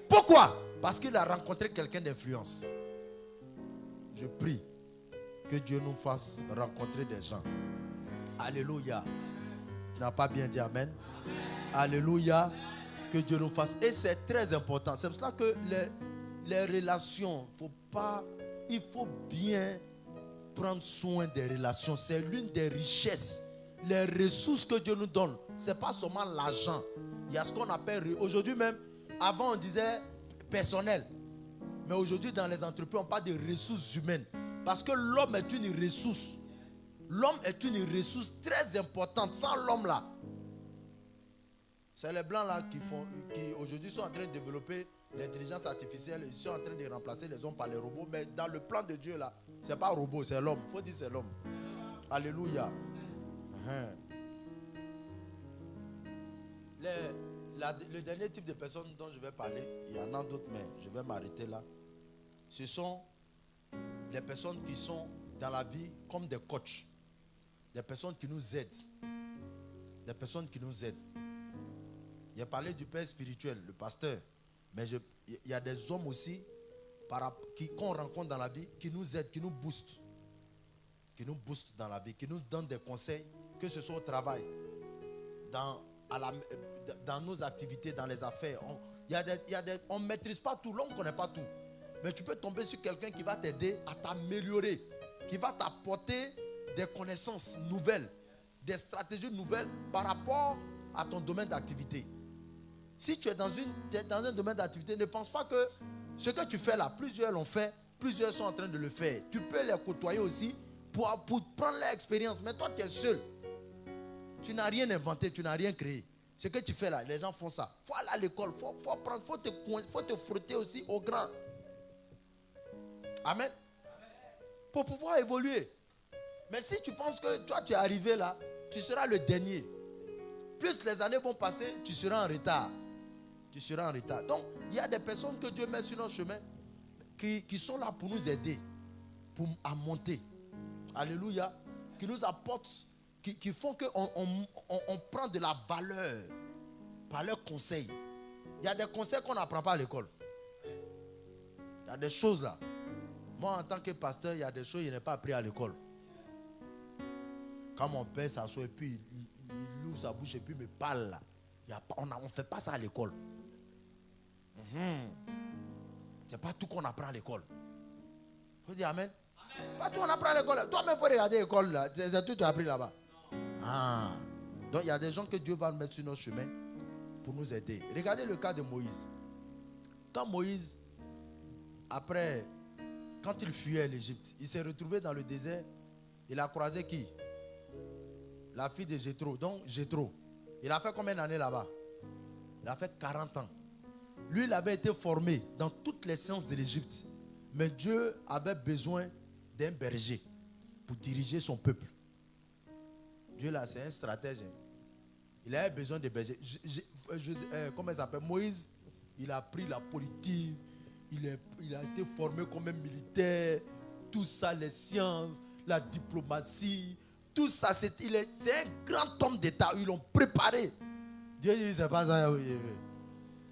Pourquoi? Parce qu'il a rencontré quelqu'un d'influence. Je prie que Dieu nous fasse rencontrer des gens. Alléluia. Tu n'as pas bien dit amen? Alléluia. Que Dieu nous fasse. Et c'est très important. C'est pour cela que les relations, il faut bien prendre soin des relations. C'est l'une des richesses. Les ressources que Dieu nous donne, ce n'est pas seulement l'argent. Il y a ce qu'on appelle, aujourd'hui même, avant on disait personnel. Mais aujourd'hui dans les entreprises, on parle de ressources humaines. Parce que l'homme est une ressource. L'homme est une ressource très importante. Sans l'homme là, c'est les blancs là qui aujourd'hui sont en train de développer l'intelligence artificielle. Ils sont en train de remplacer les hommes par les robots. Mais dans le plan de Dieu là, ce n'est pas robot, c'est l'homme. Il faut dire c'est l'homme. Alléluia. Le dernier type de personnes dont je vais parler, il y en a d'autres, mais je vais m'arrêter là. Ce sont les personnes qui sont dans la vie comme des coachs. Des personnes qui nous aident. Des personnes qui nous aident. Il a parlé du père spirituel, le pasteur. Mais il y a des hommes aussi qu'on rencontre dans la vie qui nous aident, qui nous boostent. Qui nous boostent dans la vie, qui nous donnent des conseils, que ce soit au travail, dans nos activités, dans les affaires. On ne maîtrise pas tout, l'homme ne connaît pas tout. Mais tu peux tomber sur quelqu'un qui va t'aider à t'améliorer, qui va t'apporter des connaissances nouvelles, des stratégies nouvelles par rapport à ton domaine d'activité. Si tu es dans un domaine d'activité, ne pense pas que ce que tu fais là, plusieurs l'ont fait, plusieurs sont en train de le faire. Tu peux les côtoyer aussi pour prendre leur expérience. Mais toi, tu es seul. Tu n'as rien inventé, tu n'as rien créé. Ce que tu fais là, les gens font ça. Il faut aller à l'école, faut te frotter aussi au grand. Amen. Pour pouvoir évoluer. Mais si tu penses que toi, tu es arrivé là, tu seras le dernier. Plus les années vont passer, tu seras en retard. Tu seras en retard. Donc, il y a des personnes que Dieu met sur notre chemin qui sont là pour nous aider, à monter. Alléluia. Qui nous apportent, qui font qu'on prend de la valeur par leurs conseils. Il y a des conseils qu'on n'apprend pas à l'école. Il y a des choses là. Moi, en tant que pasteur, il y a des choses que je n'ai pas appris à l'école. Quand mon père s'assoit et puis il ouvre sa bouche et puis me parle là. On ne fait pas ça à l'école. C'est pas tout qu'on apprend à l'école. Il faut dire amen. Pas tout on apprend à l'école. Toi-même, il faut regarder l'école là. C'est tout que tu as appris là-bas. Donc, il y a des gens que Dieu va mettre sur notre chemin pour nous aider. Regardez le cas de Moïse. Quand Moïse, quand il fuyait l'Égypte, il s'est retrouvé dans le désert. Il a croisé qui? La fille de Jéthro. Donc, Jéthro. Il a fait combien d'années là-bas? Il a fait 40 ans. Lui, il avait été formé dans toutes les sciences de l'Égypte. Mais Dieu avait besoin d'un berger pour diriger son peuple. Dieu là, c'est un stratège. Il avait besoin de bergers. Comment il s'appelle? Moïse, il a appris la politique. Il a été formé comme un militaire. Tout ça, les sciences, la diplomatie. Tout ça, c'est un grand homme d'État. Ils l'ont préparé. Dieu dit, c'est pas ça.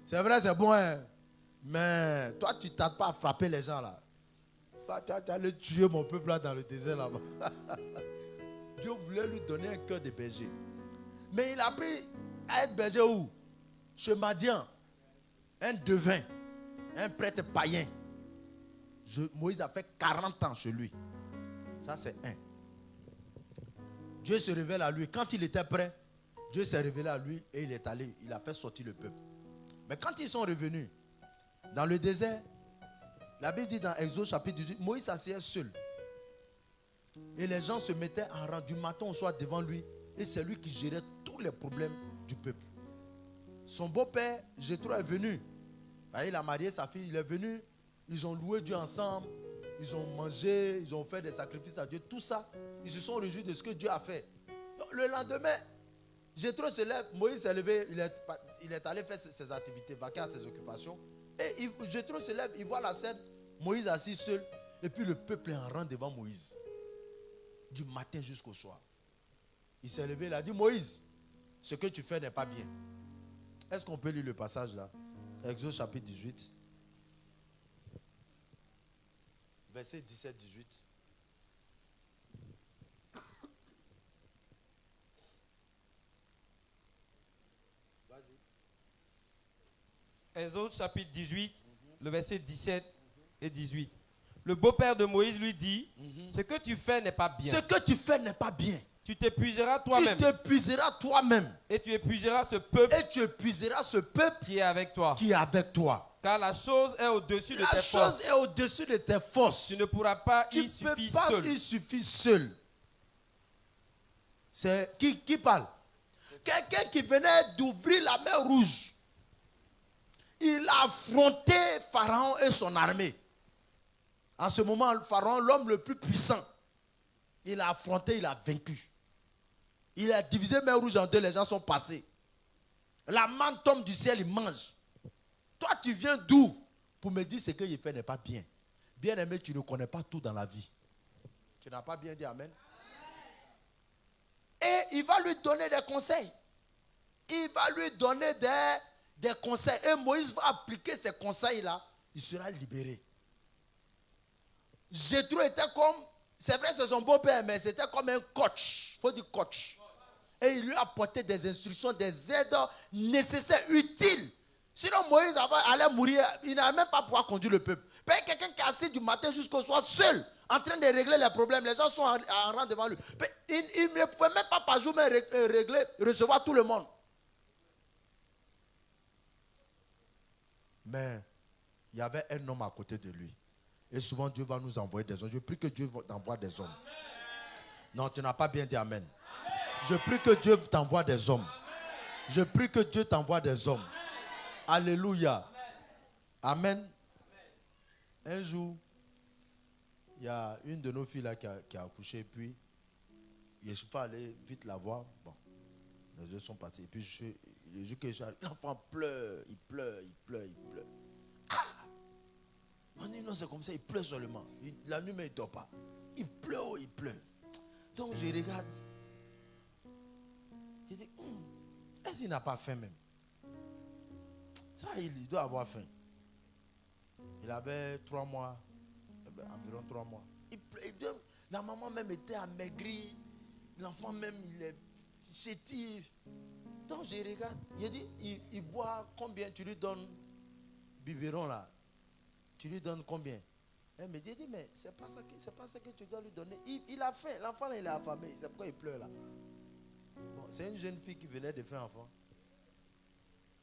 C'est vrai, c'est bon. Hein? Mais toi, tu ne tardes pas à frapper les gens là. Tu allais tuer mon peuple là dans le désert là-bas. Dieu voulait lui donner un cœur de berger. Mais il a appris à être berger où? Chez Madian. Un devin. Un prêtre païen. Moïse a fait 40 ans chez lui. Ça, c'est un. Dieu se révèle à lui. Quand il était prêt, Dieu s'est révélé à lui et il est allé. Il a fait sortir le peuple. Mais quand ils sont revenus dans le désert, la Bible dit dans Exode chapitre 18, Moïse s'asseyait seul. Et les gens se mettaient en rang du matin au soir devant lui. Et c'est lui qui gérait tous les problèmes du peuple. Son beau-père, Jéthro, est venu. Il a marié sa fille, il est venu. Ils ont loué Dieu ensemble. Ils ont mangé, ils ont fait des sacrifices à Dieu. Tout ça, ils se sont réjouis de ce que Dieu a fait. Donc, le lendemain, Jéthro se lève, Moïse s'est levé, il est allé faire ses activités, vaquer à ses occupations. Et Jéthro se lève, il voit la scène, Moïse assis seul, et puis le peuple est en rang devant Moïse. Du matin jusqu'au soir. Il s'est levé, il a dit, Moïse, ce que tu fais n'est pas bien. Est-ce qu'on peut lire le passage là? Exode chapitre 18. Verset 17-18. Exode chapitre 18, le verset 17 et 18. Le beau-père de Moïse lui dit, ce que tu fais n'est pas bien. Ce que tu fais n'est pas bien. Tu t'épuiseras toi-même. Tu t'épuiseras toi-même. Et tu épuiseras ce peuple. Et tu épuiseras ce peuple qui est avec toi. Qui est avec toi. Car la chose est au-dessus de tes forces. La chose est au-dessus de tes forces. Tu ne pourras pas y suffire seul. Tu ne peux pas y suffire seul. C'est qui parle? Quelqu'un qui venait d'ouvrir la mer Rouge. Il a affronté Pharaon et son armée. En ce moment, Pharaon, l'homme le plus puissant, il a affronté, il a vaincu. Il a divisé mer Rouge en deux, les gens sont passés. La manne tombe du ciel, il mange. Toi, tu viens d'où pour me dire ce que je fais n'est pas bien? Bien aimé, tu ne connais pas tout dans la vie. Tu n'as pas bien dit amen? Et il va lui donner des conseils. Il va lui donner des conseils. Et Moïse va appliquer ces conseils-là. Il sera libéré. Jéthro était comme, c'est vrai c'est son beau-père, mais c'était comme un coach. Il faut dire coach. Et il lui a apporté des instructions, des aides nécessaires, utiles. Sinon Moïse allait mourir, il n'allait même pas pouvoir conduire le peuple. Mais quelqu'un qui est assis du matin jusqu'au soir seul, en train de régler les problèmes, les gens sont en rang devant lui. Il ne pouvait même pas par jour recevoir tout le monde. Mais il y avait un homme à côté de lui. Et souvent Dieu va nous envoyer des hommes. Je prie que Dieu t'envoie des hommes. Amen. Non, tu n'as pas bien dit amen. Amen. Je prie que Dieu t'envoie des hommes. Amen. Je prie que Dieu t'envoie des hommes. Amen. Alléluia. Amen. Amen. Un jour, il y a une de nos filles là qui a accouché. Puis, je ne suis pas allé vite la voir. Bon, les yeux sont passés. Et puis, l'enfant pleure, il pleure. Ah! On dit non, c'est comme ça, il pleure seulement. La nuit, mais il ne dort pas. Il pleure. Donc je regarde. Je dis, est-ce qu'il n'a pas faim même? Ça, il doit avoir faim. Il avait 3 mois, environ 3 mois. La maman même était amaigrie. L'enfant même, il est chétif. Donc je regarde. Je dis, il boit combien? Tu lui donnes biberon là? Tu lui donnes combien? Elle me dit, mais c'est pas ça que tu dois lui donner. Il a faim. L'enfant là, il est affamé. C'est pourquoi il pleure là. Bon, c'est une jeune fille qui venait de faire enfant.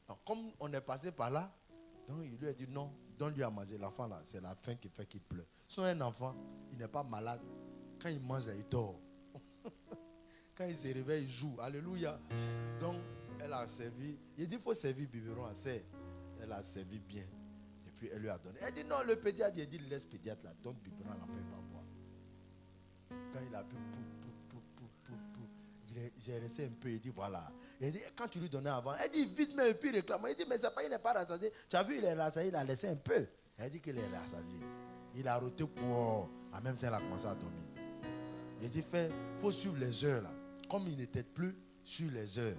Alors, comme on est passé par là, donc il lui a dit non, donne-lui à manger. L'enfant là, c'est la faim qui fait qu'il pleure. Soit un enfant, il n'est pas malade. Quand il mange là, il dort. Quand il se réveille, il joue. Alléluia. Donc, elle a servi. Il dit, il faut servir biberon assez. Elle a servi bien. Et puis, elle lui a donné. Elle dit, non, le pédiatre, il dit, laisse pédiatre là. Donne biberon à l'enfant, il va boire. Quand il a bu, il est resté un peu. Il dit, voilà. Il dit, quand tu lui donnais avant, elle dit, vite, mais puis il réclame. Il dit, mais c'est pas, il n'est pas rassasié. Tu as vu, il est rassasié, il a laissé un peu. Elle dit qu'il est rassasié. Il a roté pour. En même temps, il a commencé à dormir. Il dit, il faut suivre les heures là. Comme il n'était plus sur les heures.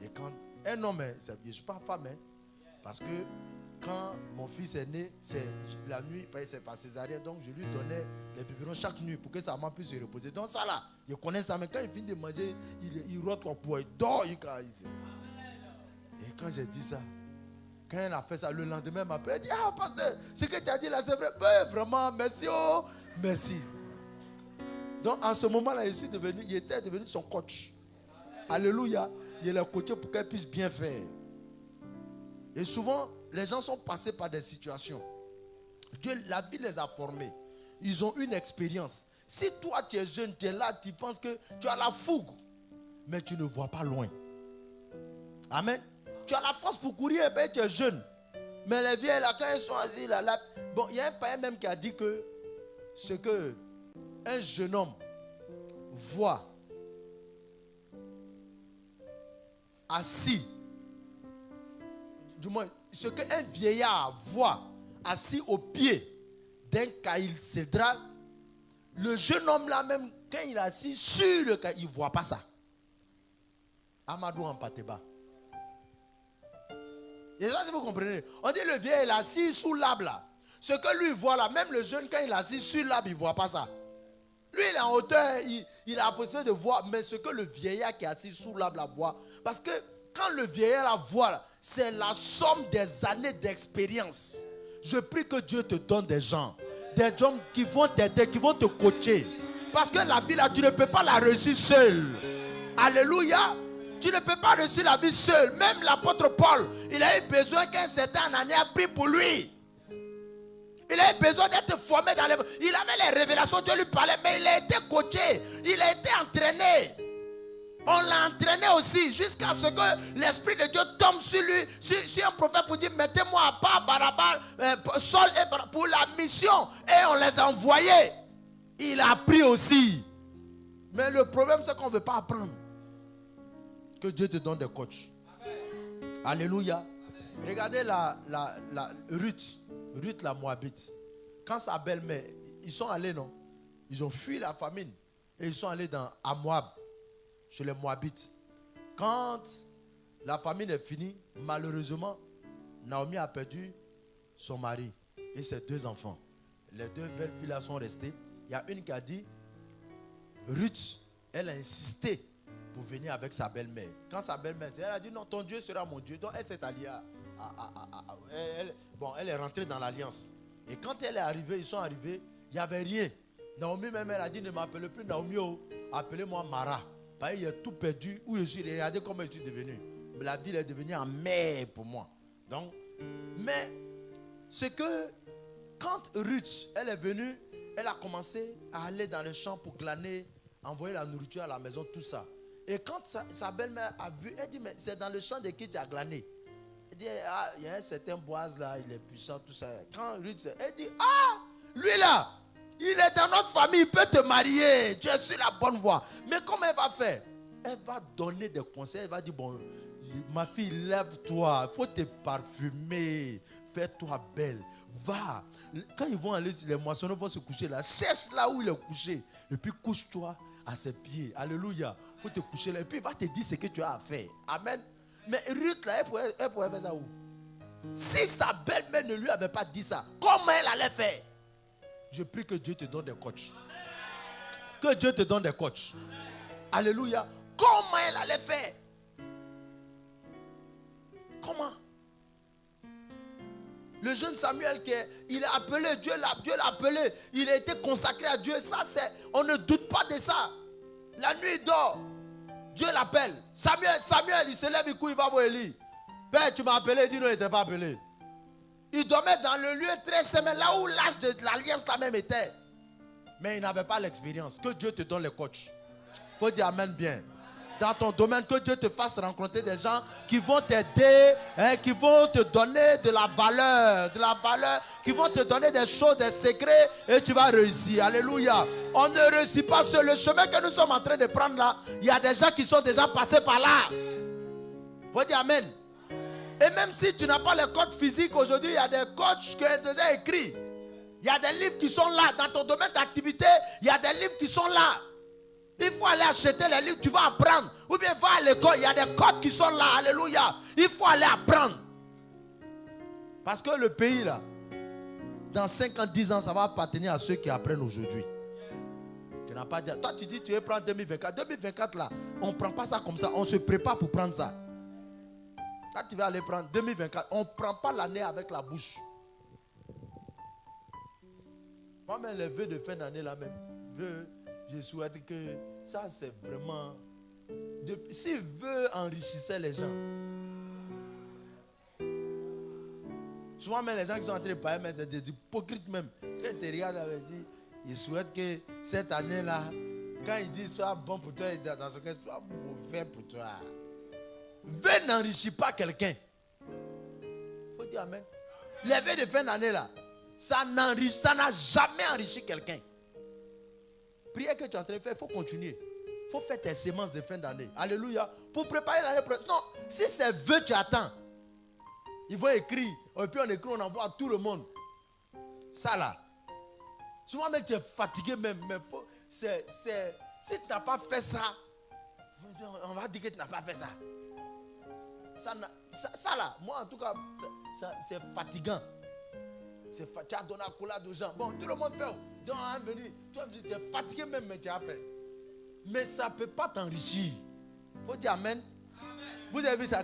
Et quand un homme, je ne suis pas femme, hein, parce que quand mon fils est né, c'est la nuit, c'est par césarienne, donc je lui donnais les biberons chaque nuit pour que sa maman puisse se reposer. Donc ça là, je connais ça, mais quand il finit de manger, il rote au poids, il dort. Et quand j'ai dit ça, quand elle a fait ça, le lendemain, elle m'appelle, elle dit, ah pasteur, ce que tu as dit là, c'est vrai. Ben, vraiment, merci, oh, merci. Donc en ce moment-là, il était devenu son coach. Alléluia. Il l'a coaché pour qu'elle puisse bien faire. Et souvent, les gens sont passés par des situations. Dieu, la vie les a formés. Ils ont une expérience. Si toi tu es jeune, tu es là, tu penses que tu as la fougue, mais tu ne vois pas loin. Amen. Tu as la force pour courir, et tu es jeune. Mais les vieilles là, quand ils sont assis là, bon, il y a un païen même qui a dit que ce que un jeune homme voit assis, du moins, ce qu'un vieillard voit assis au pied d'un caïl cédral, le jeune homme là même, quand il est assis sur le caïl, il ne voit pas ça. Amadou Ampateba. Je ne sais pas si vous comprenez. On dit le vieillard il est assis sous l'arbre là. Ce que lui voit là, même le jeune quand il est assis sur l'arbre, il ne voit pas ça. Lui, il est en hauteur, il a la possibilité de voir, mais ce que le vieillard qui est assis sous l'arbre la voit. Parce que quand le vieillard la voit, c'est la somme des années d'expérience. Je prie que Dieu te donne des gens qui vont t'aider, qui vont te coacher. Parce que la vie là, tu ne peux pas la réussir seul. Alléluia. Tu ne peux pas réussir la vie seul. Même l'apôtre Paul, il a eu besoin qu'un certain année a pris pour lui. Il avait besoin d'être formé dans les... Il avait les révélations, Dieu lui parlait, mais il a été coaché, il a été entraîné. On l'a entraîné aussi jusqu'à ce que l'Esprit de Dieu tombe sur lui, sur un prophète pour dire, mettez-moi à part Barabar, Saul et Barabar pour la mission. Et on les a envoyés. Il a appris aussi. Mais le problème, c'est qu'on ne veut pas apprendre. Que Dieu te donne des coachs. Amen. Alléluia. Amen. Regardez la Ruth la Moabite. Quand sa belle-mère, ils sont allés, non? Ils ont fui la famine. Et ils sont allés à Moab, chez les Moabites. Quand La famine est finie. Malheureusement, Naomi a perdu son mari et ses 2 enfants. Les 2 belles filles là sont restées. Il y a une qui a dit, Ruth, elle a insisté pour venir avec sa belle-mère. Quand sa belle-mère, elle a dit non, ton Dieu sera mon Dieu. Donc elle s'est alliée elle est rentrée dans l'alliance. Et quand elle est arrivée, ils sont arrivés, il n'y avait rien. Naomi même, elle a dit, ne m'appelez plus Naomi, appelez-moi Mara. Parce qu'il a tout perdu, où je suis, regardez comment je suis devenu. La ville est devenue en mer pour moi. Donc, mais, c'est que, quand Ruth, elle est venue, elle a commencé à aller dans les champs pour glaner, envoyer la nourriture à la maison, tout ça. Et quand sa belle-mère a vu, elle dit, mais c'est dans le champ de qui tu as glané? Elle dit, ah, il y a un certain Boaz là, il est puissant, tout ça. Quand Ruth, elle dit, ah, lui là, il est dans notre famille, il peut te marier, tu es sur la bonne voie. Mais comment elle va faire? Elle va donner des conseils, elle va dire, bon, ma fille, lève-toi, il faut te parfumer, fais-toi belle, va. Quand ils vont aller, les moissonneurs vont se coucher là, cherche là où il est couché, et puis couche-toi à ses pieds. Alléluia. Il faut te coucher là, et puis il va te dire ce que tu as à faire. Amen. Mais Ruth là, elle pourrait faire ça où? Si sa belle-mère ne lui avait pas dit ça, comment elle allait faire? Je prie que Dieu te donne des coachs. Que Dieu te donne des coachs. Alléluia. Comment elle allait faire? Comment? Le jeune Samuel, il a appelé, Dieu l'a appelé. Il a été consacré à Dieu. Ça, on ne doute pas de ça. La nuit, il dort. Dieu l'appelle. Samuel, il se lève, il va voir Élie. Père, tu m'as appelé. Il dit non, il n'était pas appelé. Il dormait dans le lieu très saint, là où l'âge de l'alliance là même était. Mais il n'avait pas l'expérience. Que Dieu te donne les coachs. Il faut dire amen bien. Dans ton domaine, que Dieu te fasse rencontrer des gens qui vont t'aider, qui vont te donner de la valeur, qui vont te donner des choses, des secrets, et tu vas réussir. Alléluia. On ne réussit pas sur le chemin que nous sommes en train de prendre là. Il y a des gens qui sont déjà passés par là. Il faut dire amen. Et même si tu n'as pas les codes physiques aujourd'hui, il y a des coachs qui sont déjà écrits. Il y a des livres qui sont là. Dans ton domaine d'activité, il y a des livres qui sont là. Il faut aller acheter les livres, tu vas apprendre. Ou bien va à l'école, il y a des codes qui sont là. Alléluia. Il faut aller apprendre. Parce que le pays là, dans 5 ans, 10 ans, ça va appartenir à ceux qui apprennent aujourd'hui. Tu n'as pas dit. Toi, tu dis tu veux prendre 2024. 2024 là, on ne prend pas ça comme ça. On se prépare pour prendre ça. Quand tu vas aller prendre 2024, on ne prend pas l'année avec la bouche. Moi-même, les vœux de fin d'année là même, je souhaite que ça c'est vraiment... S'il veut enrichir les gens. Souvent même les gens qui sont en train de parler, mais c'est des hypocrites même. Quand ils te regardent avec dit, ils souhaitent que cette année là, quand ils disent soit bon pour toi, dans ce cas, soit mauvais pour toi. Vœux n'enrichit pas quelqu'un. Il faut dire amen. Les vœux de fin d'année là, ça n'a jamais enrichi quelqu'un. Prière que tu es en train de faire, il faut continuer. Il faut faire tes semences de fin d'année. Alléluia. Pour préparer l'année prochaine. Non, si c'est vœux tu attends, ils vont écrire. Et puis on écrit, on envoie à tout le monde. Ça là. Souvent même tu es fatigué même. Mais si tu n'as pas fait ça, on va dire que tu n'as pas fait ça. Ça là, moi en tout cas, c'est fatigant. Tu as donné à collade aux gens. Bon, tout le monde fait. Donc, tu es fatigué même, mais tu as fait. Mais ça ne peut pas t'enrichir. Il faut dire amen. Amen. Vous avez vu ça?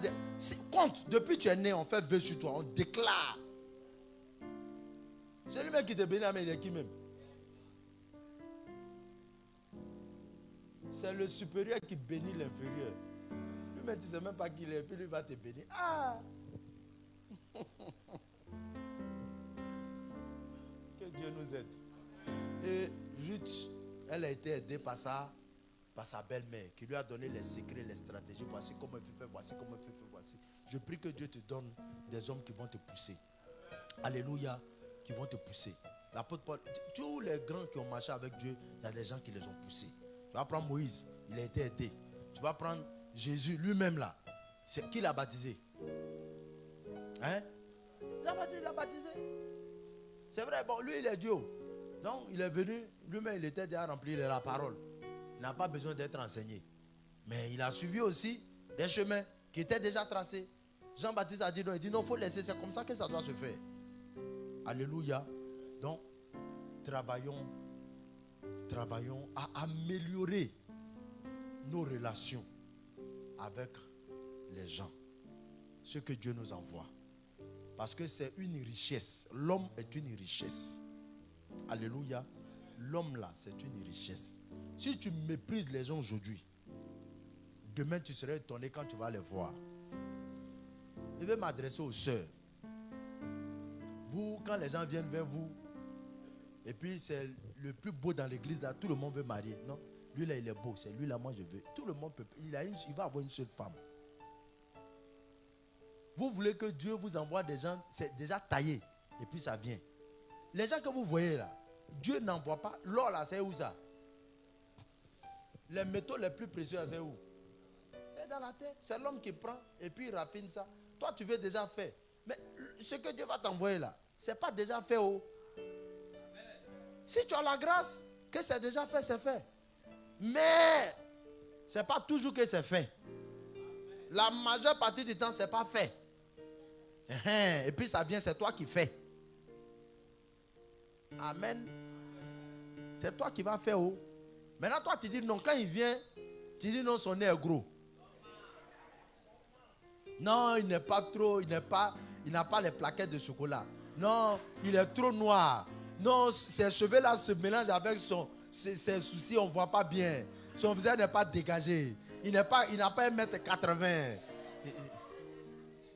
Compte, depuis que tu es né, on fait vœu sur toi. On déclare. C'est lui-même qui te bénit, mais il est qui même? C'est le supérieur qui bénit l'inférieur. Lui-même, tu ne sais même pas qui il est, puis lui va te bénir. Ah! Que Dieu nous aide. Et Ruth, elle a été aidée par sa belle-mère qui lui a donné les secrets, les stratégies. Voici comment il faut faire, voici comment il faut faire, voici. Je prie que Dieu te donne des hommes qui vont te pousser. Alléluia, qui vont te pousser. L'apôtre Paul, tous les grands qui ont marché avec Dieu, il y a des gens qui les ont poussés. Tu vas prendre Moïse, il a été aidé. Tu vas prendre Jésus lui-même là. C'est qui l'a baptisé? Hein? Il l'a baptisé. C'est vrai, bon, lui il est Dieu. Donc il est venu, lui-même il était déjà rempli de la parole. Il n'a pas besoin d'être enseigné. Mais il a suivi aussi des chemins. qui était déjà tracé. Jean-Baptiste a dit non, il dit non, il faut laisser, c'est comme ça que ça doit se faire. Alléluia. Donc, travaillons à améliorer nos relations avec les gens, ce que Dieu nous envoie. Parce que c'est une richesse. L'homme est une richesse. Alléluia. L'homme là, c'est une richesse. Si tu méprises les gens aujourd'hui, demain tu seras étonné quand tu vas les voir. Je vais m'adresser aux sœurs. Vous, quand les gens viennent vers vous, et puis c'est le plus beau dans l'église là, tout le monde veut marier. Non, lui là il est beau, c'est lui là moi je veux. Tout le monde peut, il va avoir une seule femme. Vous voulez que Dieu vous envoie des gens, c'est déjà taillé, et puis ça vient. Les gens que vous voyez là, Dieu n'envoie pas. L'or là, c'est où ça? Les métaux les plus précieux, c'est où? C'est dans la terre. C'est l'homme qui prend et puis il raffine ça. Toi, tu veux déjà faire. Mais ce que Dieu va t'envoyer là, c'est pas déjà fait. Oh. Si tu as la grâce, que c'est déjà fait, c'est fait. Mais c'est pas toujours que c'est fait. La majeure partie du temps, c'est pas fait. Et puis ça vient, c'est toi qui fais. Amen. C'est toi qui vas faire. Oh. Maintenant, toi, tu dis non. Quand il vient, tu dis non, son nez est gros. Non, il n'est pas trop, il n'a pas les plaquettes de chocolat. Non, il est trop noir. Non, ses cheveux là se mélangent avec ses soucis, on ne voit pas bien. Son visage n'est pas dégagé. Il n'a pas 1m80.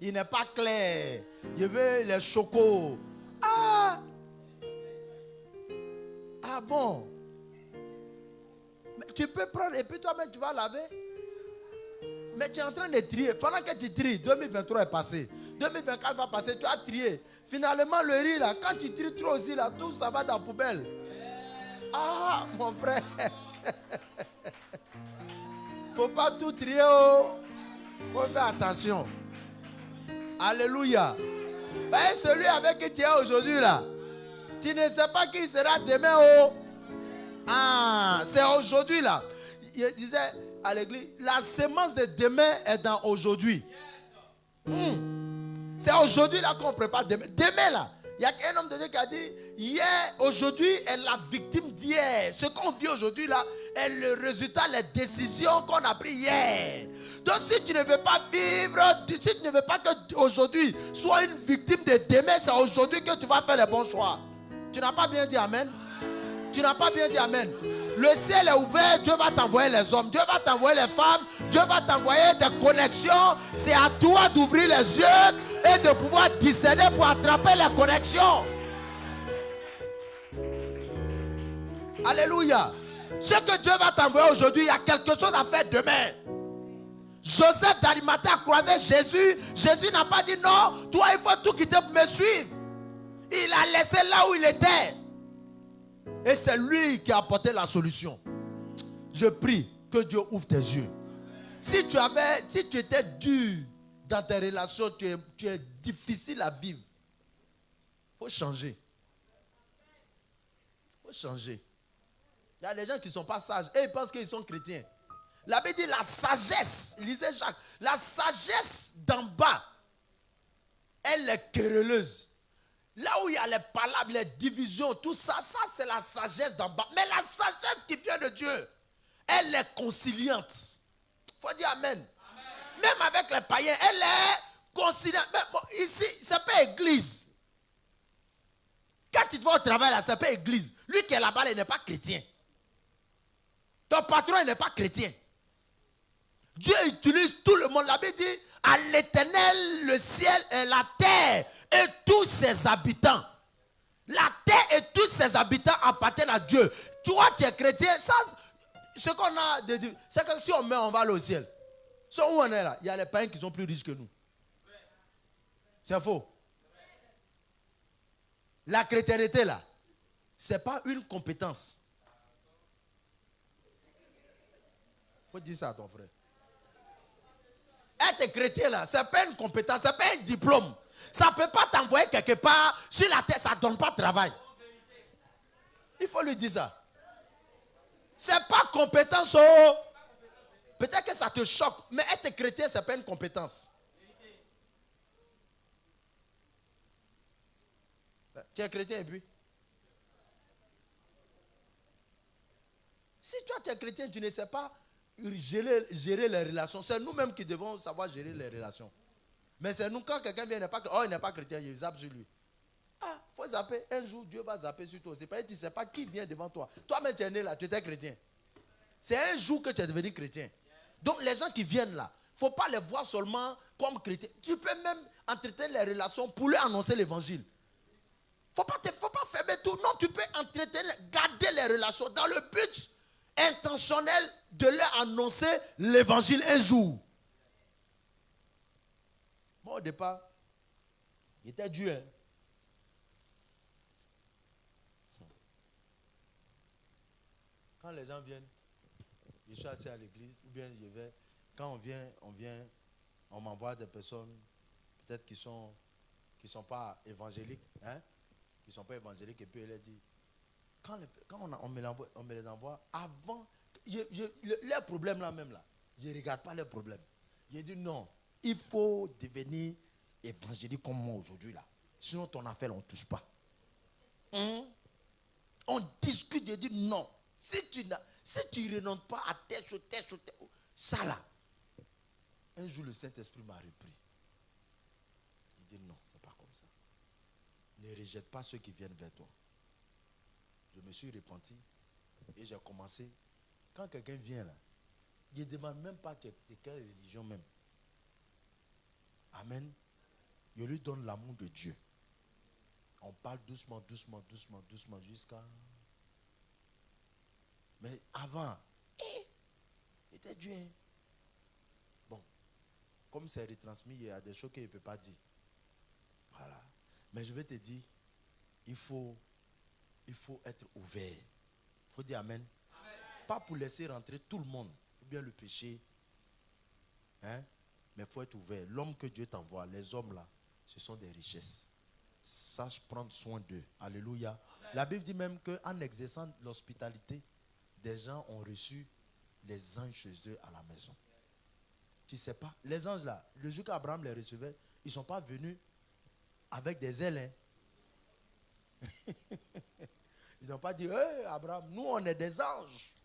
Il n'est pas clair. Il veut les chocos. Ah bon. Mais tu peux prendre et puis toi-même tu vas laver. Mais tu es en train de trier. Pendant que tu tries, 2023 est passé. 2024 va passer, tu as trié. Finalement, le riz là, quand tu tries trop aussi là, tout ça va dans la poubelle. Ah, mon frère. Faut pas tout trier. Oh. Faut faire attention. Alléluia. Ben, celui avec qui tu es aujourd'hui là, tu ne sais pas qui sera demain. Oh. Ah, c'est aujourd'hui là. Il disait à l'église, la semence de demain est dans aujourd'hui. C'est aujourd'hui là qu'on prépare demain. Demain là, il y a un homme de Dieu qui a dit, hier, aujourd'hui est la victime d'hier. Ce qu'on vit aujourd'hui là est le résultat, les décisions qu'on a prises hier. Donc si tu ne veux pas vivre, si tu ne veux pas que aujourd'hui soit une victime de demain, c'est aujourd'hui que tu vas faire les bons choix. Tu n'as pas bien dit amen? Tu n'as pas bien dit amen. Le ciel est ouvert, Dieu va t'envoyer les hommes, Dieu va t'envoyer les femmes, Dieu va t'envoyer des connexions. C'est à toi d'ouvrir les yeux et de pouvoir discerner pour attraper les connexions. Alléluia. Ce que Dieu va t'envoyer aujourd'hui, il y a quelque chose à faire demain. Joseph d'Arimathée a croisé Jésus. Jésus n'a pas dit non, toi il faut tout quitter pour me suivre. Il a laissé là où il était. Et c'est lui qui a apporté la solution. Je prie que Dieu ouvre tes yeux. Si tu étais dur dans tes relations, tu es difficile à vivre. Il faut changer. Il faut changer. Il y a des gens qui ne sont pas sages et ils pensent qu'ils sont chrétiens. La Bible dit la sagesse, lisez Jacques, la sagesse d'en bas, elle est querelleuse. Là où il y a les palabres, les divisions, tout ça, ça c'est la sagesse d'en bas. Mais la sagesse qui vient de Dieu, elle est conciliante. Il faut dire amen. Même avec les païens, elle est conciliante. Mais bon, ici, ce n'est pas église. Quand tu vas au travail, là, ce n'est pas église. Lui qui est là-bas, il n'est pas chrétien. Ton patron, il n'est pas chrétien. Dieu utilise tout le monde. La Bible dit, à l'Éternel, le ciel et la terre et tous ses habitants. La terre et tous ses habitants appartiennent à Dieu. Toi, tu es chrétien. Ça, ce qu'on a de Dieu, c'est que si on meurt, on va aller au ciel. So, où on est là? Il y a les païens qui sont plus riches que nous. C'est faux. La chrétienté là, ce n'est pas une compétence. Il faut dire ça à ton frère. Être chrétien là, ce n'est pas une compétence, ce n'est pas un diplôme. Ça ne peut pas t'envoyer quelque part sur la terre, ça ne donne pas de travail. Il faut lui dire ça. Ce n'est pas compétence. Oh. peut-être que ça te choque, mais être chrétien, ce n'est pas une compétence. Tu es chrétien et puis? Si toi tu es chrétien, tu ne sais pas gérer les relations. C'est nous-mêmes qui devons savoir gérer les relations. Mais c'est nous, quand quelqu'un vient, il n'est pas chrétien, il zappe sur lui. Ah, il faut zapper. Un jour, Dieu va zapper sur toi. C'est pas, tu ne sais pas qui vient devant toi. Toi-même, tu es né là, tu étais chrétien. C'est un jour que tu es devenu chrétien. Donc, les gens qui viennent là, il ne faut pas les voir seulement comme chrétiens. Tu peux même entretenir les relations pour leur annoncer l'évangile. Il ne faut pas fermer tout. Non, tu peux entretenir, garder les relations dans le but intentionnel de leur annoncer l'évangile un jour. Moi, au départ, il était dur. Hein? Quand les gens viennent, je suis assis à l'église, ou bien je vais, quand on m'envoie des personnes, peut-être qui ne sont pas évangéliques, hein? Qui ne sont pas évangéliques, et puis elle a dit, quand on me les envoie, avant, leurs problèmes là même là, je ne regarde pas leurs problèmes. J'ai dit non, il faut devenir évangélique comme moi aujourd'hui là. Sinon ton affaire, on ne touche pas. On discute, je dis non. Si tu ne renonces pas à telle chose, ça là. Un jour, le Saint-Esprit m'a repris. Il dit non, c'est pas comme ça. Ne rejette pas ceux qui viennent vers toi. Je me suis repenti et j'ai commencé. Quand quelqu'un vient là, je ne demande même pas de quelle religion même. Amen. Je lui donne l'amour de Dieu. On parle doucement jusqu'à... Mais avant, c'était Dieu. Hein. Bon, comme c'est retransmis, il y a des choses qu'il ne peut pas dire. Voilà. Mais je vais te dire, il faut être ouvert. Il faut dire amen. Amen. Pas pour laisser rentrer tout le monde, ou bien le péché. Hein? Mais il faut être ouvert. L'homme que Dieu t'envoie, les hommes là, ce sont des richesses. Sache prendre soin d'eux. Alléluia. Amen. La Bible dit même qu'en exerçant l'hospitalité, des gens ont reçu les anges chez eux à la maison. Tu ne sais pas. Les anges là, le jour qu'Abraham les recevait, ils ne sont pas venus avec des ailes. Hein? Ils n'ont pas dit, hey, Abraham, nous on est des anges.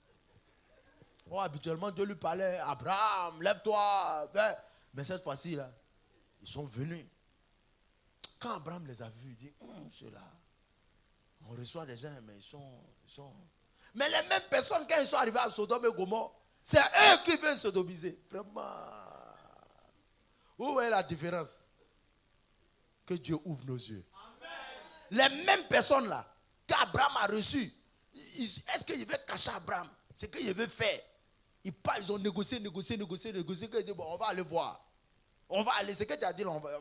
Oh, habituellement, Dieu lui parlait, Abraham, lève-toi. Mais cette fois-ci, là, ils sont venus. Quand Abraham les a vus, il dit, ceux-là, on reçoit des gens, mais ils sont... Mais les mêmes personnes, quand ils sont arrivés à Sodome et Gomorrhe, c'est eux qui viennent sodomiser. Vraiment. Où est la différence? Que Dieu ouvre nos yeux. Amen. Les mêmes personnes là, qu'Abraham a reçues, est-ce qu'il veut cacher Abraham? C'est ce qu'il veut faire. Ils ont négocié, qu'ils disent, bon, on va aller voir. On va aller, c'est ce que tu as dit, on va.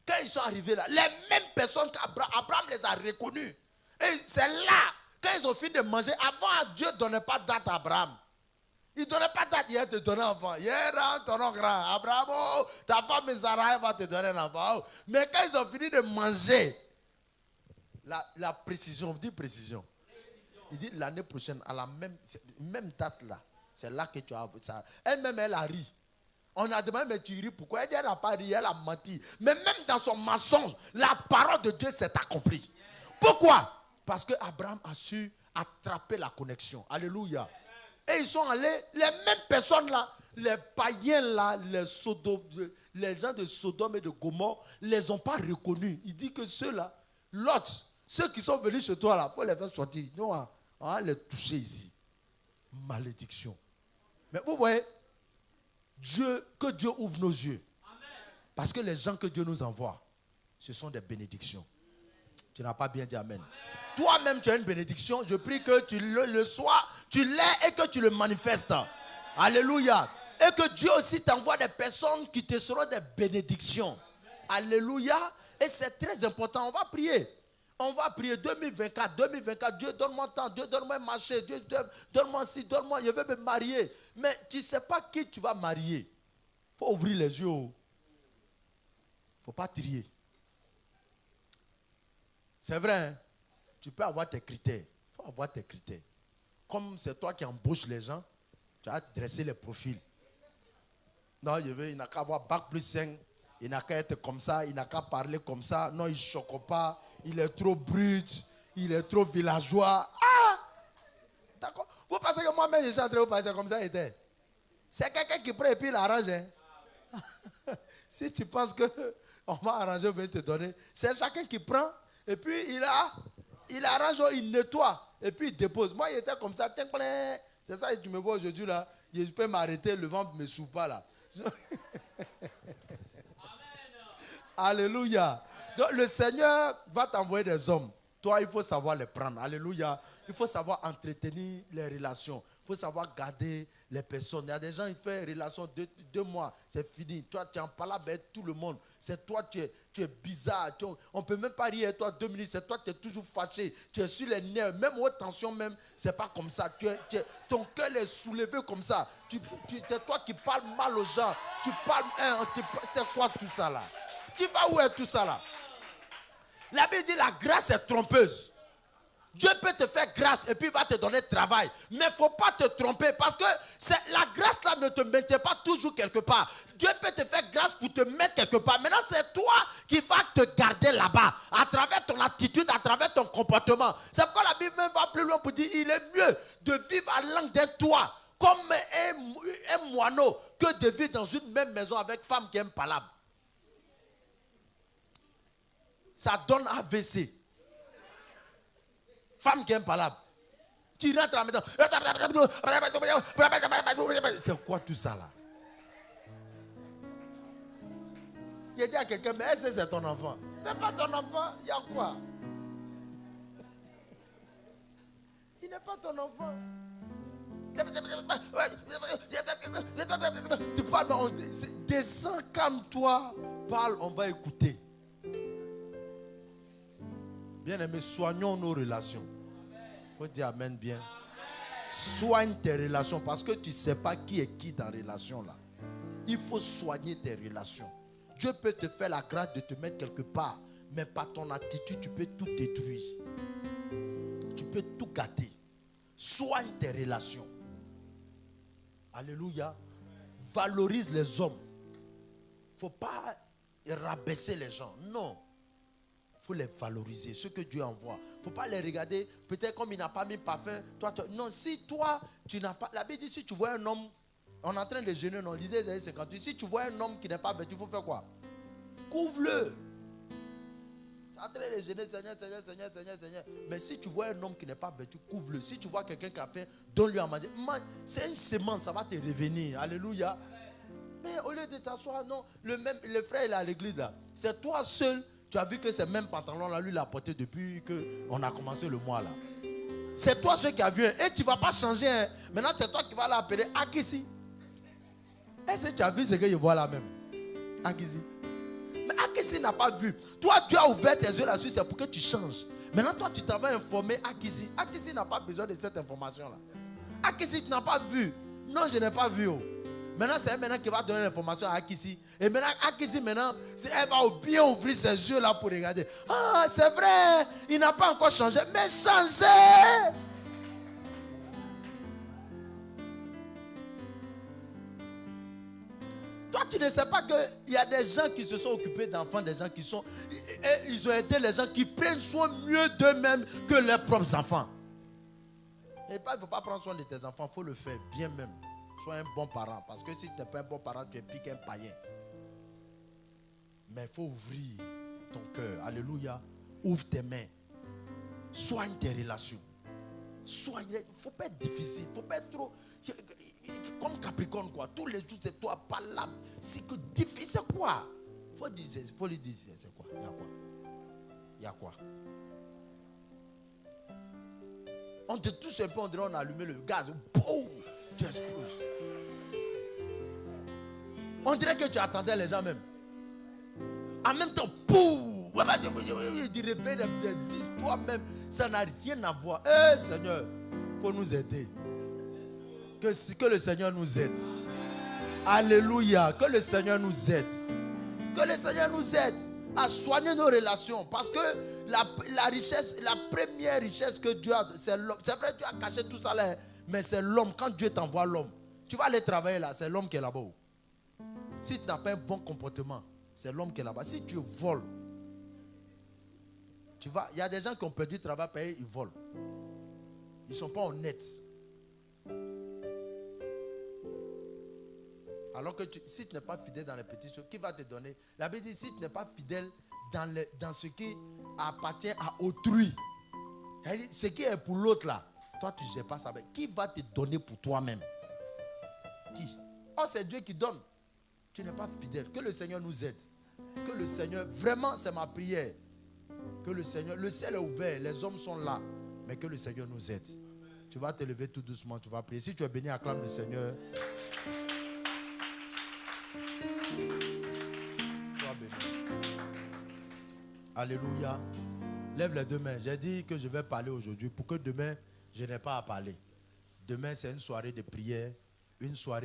Quand ils sont arrivés là, les mêmes personnes qu'Abraham les a reconnues. Et c'est là, quand ils ont fini de manger, avant Dieu ne donnait pas date à Abraham. Il ne donnait pas date, il te donnait un enfant. Hier, ton grand. Abraham, oh, ta femme Sarah va te donner un enfant. Oh. Mais quand ils ont fini de manger, la précision, dit précision. Il dit l'année prochaine, à la même date là, c'est là que tu as ça. Elle-même, elle a ri. On a demandé, mais tu ris pourquoi? Elle dit, elle n'a pas ri, elle a menti. Mais même dans son mensonge, la parole de Dieu s'est accomplie. Pourquoi? Parce que Abraham a su attraper la connexion. Alléluia. Et ils sont allés, les mêmes personnes là, les païens là, les gens de Sodome et de Gomorrhe, ne les ont pas reconnus. Il dit que ceux-là, l'autre, ceux qui sont venus chez toi là, il faut les faire sortir. Non, on va les toucher ici. Malédiction. Mais vous voyez, que Dieu ouvre nos yeux. Parce que les gens que Dieu nous envoie, ce sont des bénédictions. Tu n'as pas bien dit amen. Toi-même, tu as une bénédiction. Je prie que tu le sois, tu l'aies et que tu le manifestes. Alléluia. Et que Dieu aussi t'envoie des personnes qui te seront des bénédictions. Alléluia. Et c'est très important. On va prier. On va prier 2024. Dieu, donne-moi tant. Dieu, donne-moi un marché. Dieu, donne-moi ci, donne-moi. Je veux me marier. Mais tu ne sais pas qui tu vas marier. Il faut ouvrir les yeux. Il ne faut pas trier. C'est vrai, hein? Tu peux avoir tes critères. Il faut avoir tes critères. Comme c'est toi qui embauches les gens, Tu as dressé les profils. Non, il n'a qu'à avoir bac plus 5. Il n'a qu'à être comme ça. Il n'a qu'à parler comme ça. Non, il ne choque pas. Il est trop brut. Il est trop villageois. Ah! D'accord. Vous pensez que moi-même, je suis en train de vous passer comme ça était. C'est quelqu'un qui prend et puis il arrange. Hein? Si tu penses qu'on va arranger, on va te donner. C'est chacun qui prend et puis il arrange, il nettoie et puis il dépose. Moi, il était comme ça. C'est ça que tu me vois aujourd'hui là. Je peux m'arrêter, le ventre ne me soupe pas là. Alléluia. Donc le Seigneur va t'envoyer des hommes. Toi, il faut savoir les prendre. Alléluia. Il faut savoir entretenir les relations. Il faut savoir garder les personnes. Il y a des gens qui font une relation 2 mois, c'est fini. Toi, tu es en palabre avec tout le monde. C'est toi, tu es bizarre. On ne peut même pas rire avec toi 2 minutes. C'est toi, tu es toujours fâché. Tu es sur les nerfs. Même haute tension, même, c'est pas comme ça. Ton cœur est soulevé comme ça. C'est toi qui parles mal aux gens. Tu parles. C'est quoi tout ça là? Tu vas où est tout ça là? La Bible dit la grâce est trompeuse. Dieu peut te faire grâce et puis il va te donner travail. Mais il ne faut pas te tromper parce que la grâce là ne te maintient pas toujours quelque part. Dieu peut te faire grâce pour te mettre quelque part. Maintenant, c'est toi qui vas te garder là-bas à travers ton attitude, à travers ton comportement. C'est pourquoi la Bible même va plus loin pour dire il est mieux de vivre à l'angle d'un toit comme un moineau que de vivre dans une même maison avec femme qui aime palabre. Ça donne AVC. Femme qui aime palabre. Tu rentres à la maison. C'est quoi tout ça là? Il a dit à quelqu'un, mais est-ce que c'est ton enfant? C'est pas ton enfant, il y a quoi? Il n'est pas ton enfant. Tu parles, descends, calme-toi, parle, on va écouter. Bien-aimés, soignons nos relations. Il faut dire amen bien. Soigne tes relations parce que tu ne sais pas qui est qui dans la relation là. Il faut soigner tes relations. Dieu peut te faire la grâce de te mettre quelque part, mais par ton attitude, tu peux tout détruire. Tu peux tout gâter. Soigne tes relations. Alléluia. Valorise les hommes. Il ne faut pas rabaisser les gens. Non. Il faut les valoriser, ce que Dieu envoie. Il ne faut pas les regarder, peut-être comme il n'a pas mis parfum. Non, si toi, tu n'as pas... La Bible dit, si tu vois un homme, on est en train de jeûner, on lisait Isaïe 58, si tu vois un homme qui n'est pas vêtu, il faut faire quoi? Couvre-le. Tu es en train de jeûner, Seigneur. Mais si tu vois un homme qui n'est pas vêtu, couvre-le. Si tu vois quelqu'un qui a faim, donne-lui à manger. C'est une semence, ça va te revenir. Alléluia. Mais au lieu de t'asseoir, non, le frère il est à l'église là. C'est toi seul. Tu as vu que ces mêmes pantalons-là, lui, l'a porté depuis qu'on a commencé le mois là. C'est toi ceux qui as vu. Et tu ne vas pas changer. Hein. Maintenant, c'est toi qui vas l'appeler Akisi. Est-ce que tu as vu ce que je vois là même? Akisi. Mais Akisi n'a pas vu. Toi, tu as ouvert tes yeux là-dessus, c'est pour que tu changes. Maintenant, toi, tu t'avais informé Akisi. Akisi n'a pas besoin de cette information-là. Akisi, tu n'as pas vu. Non, je n'ai pas vu. Oh. Maintenant, c'est elle maintenant qui va donner l'information à Akisi. Et maintenant, Akisi, maintenant, elle va bien ouvrir ses yeux là pour regarder. Ah, c'est vrai, il n'a pas encore changé. Mais changez! Toi, tu ne sais pas qu'il y a des gens qui se sont occupés d'enfants, des gens qui sont... Et ils ont aidé les gens qui prennent soin mieux d'eux-mêmes que leurs propres enfants. Et pas, il ne faut pas prendre soin de tes enfants, il faut le faire bien même. Sois un bon parent. Parce que si tu n'es pas un bon parent, tu es pire qu'un païen. Mais il faut ouvrir ton cœur. Alléluia. Ouvre tes mains. Soigne tes relations. Soigne. Il ne faut pas être difficile. Il ne faut pas être trop... Comme Capricorne, quoi. Tous les jours, c'est toi, pas là. C'est que difficile, c'est quoi? Il faut lui dire, c'est quoi? Il y a quoi? Il y a quoi? On te touche un peu, on dirait on a allumé le gaz. Boum! Tu exploses. On dirait que tu attendais les gens même. En même temps, boum! Tu réveilles des histoires même. Ça n'a rien à voir. Eh Seigneur, il faut nous aider. Que le Seigneur nous aide. Alléluia. Que le Seigneur nous aide. Que le Seigneur nous aide à soigner nos relations. Parce que la richesse, la première richesse que Dieu a, c'est l'homme. C'est vrai, Dieu a caché tout ça là. Mais c'est l'homme. Quand Dieu t'envoie l'homme, Tu vas aller travailler là, c'est l'homme qui est là-bas. Si tu n'as pas un bon comportement, c'est l'homme qui est là-bas. Si tu voles, tu vas, il y a des gens qui ont perdu le travail, payé, ils volent. Ils ne sont pas honnêtes. Alors que si tu n'es pas fidèle dans les petites choses, qui va te donner? La Bible dit, si tu n'es pas fidèle dans ce qui appartient à autrui, ce qui est pour l'autre là, toi tu ne gères pas ça. Qui va te donner pour toi-même? Qui? Oh, c'est Dieu qui donne. Tu n'es pas fidèle. Que le Seigneur nous aide. Que le Seigneur, vraiment c'est ma prière. Que le Seigneur, le ciel est ouvert, les hommes sont là, mais que le Seigneur nous aide. Tu vas te lever tout doucement, tu vas prier. Si tu es béni, acclame le Seigneur. Sois béni. Alléluia. Lève les deux mains. J'ai dit que je vais parler aujourd'hui pour que demain, je n'ai pas à parler. Demain, c'est une soirée de prière, une soirée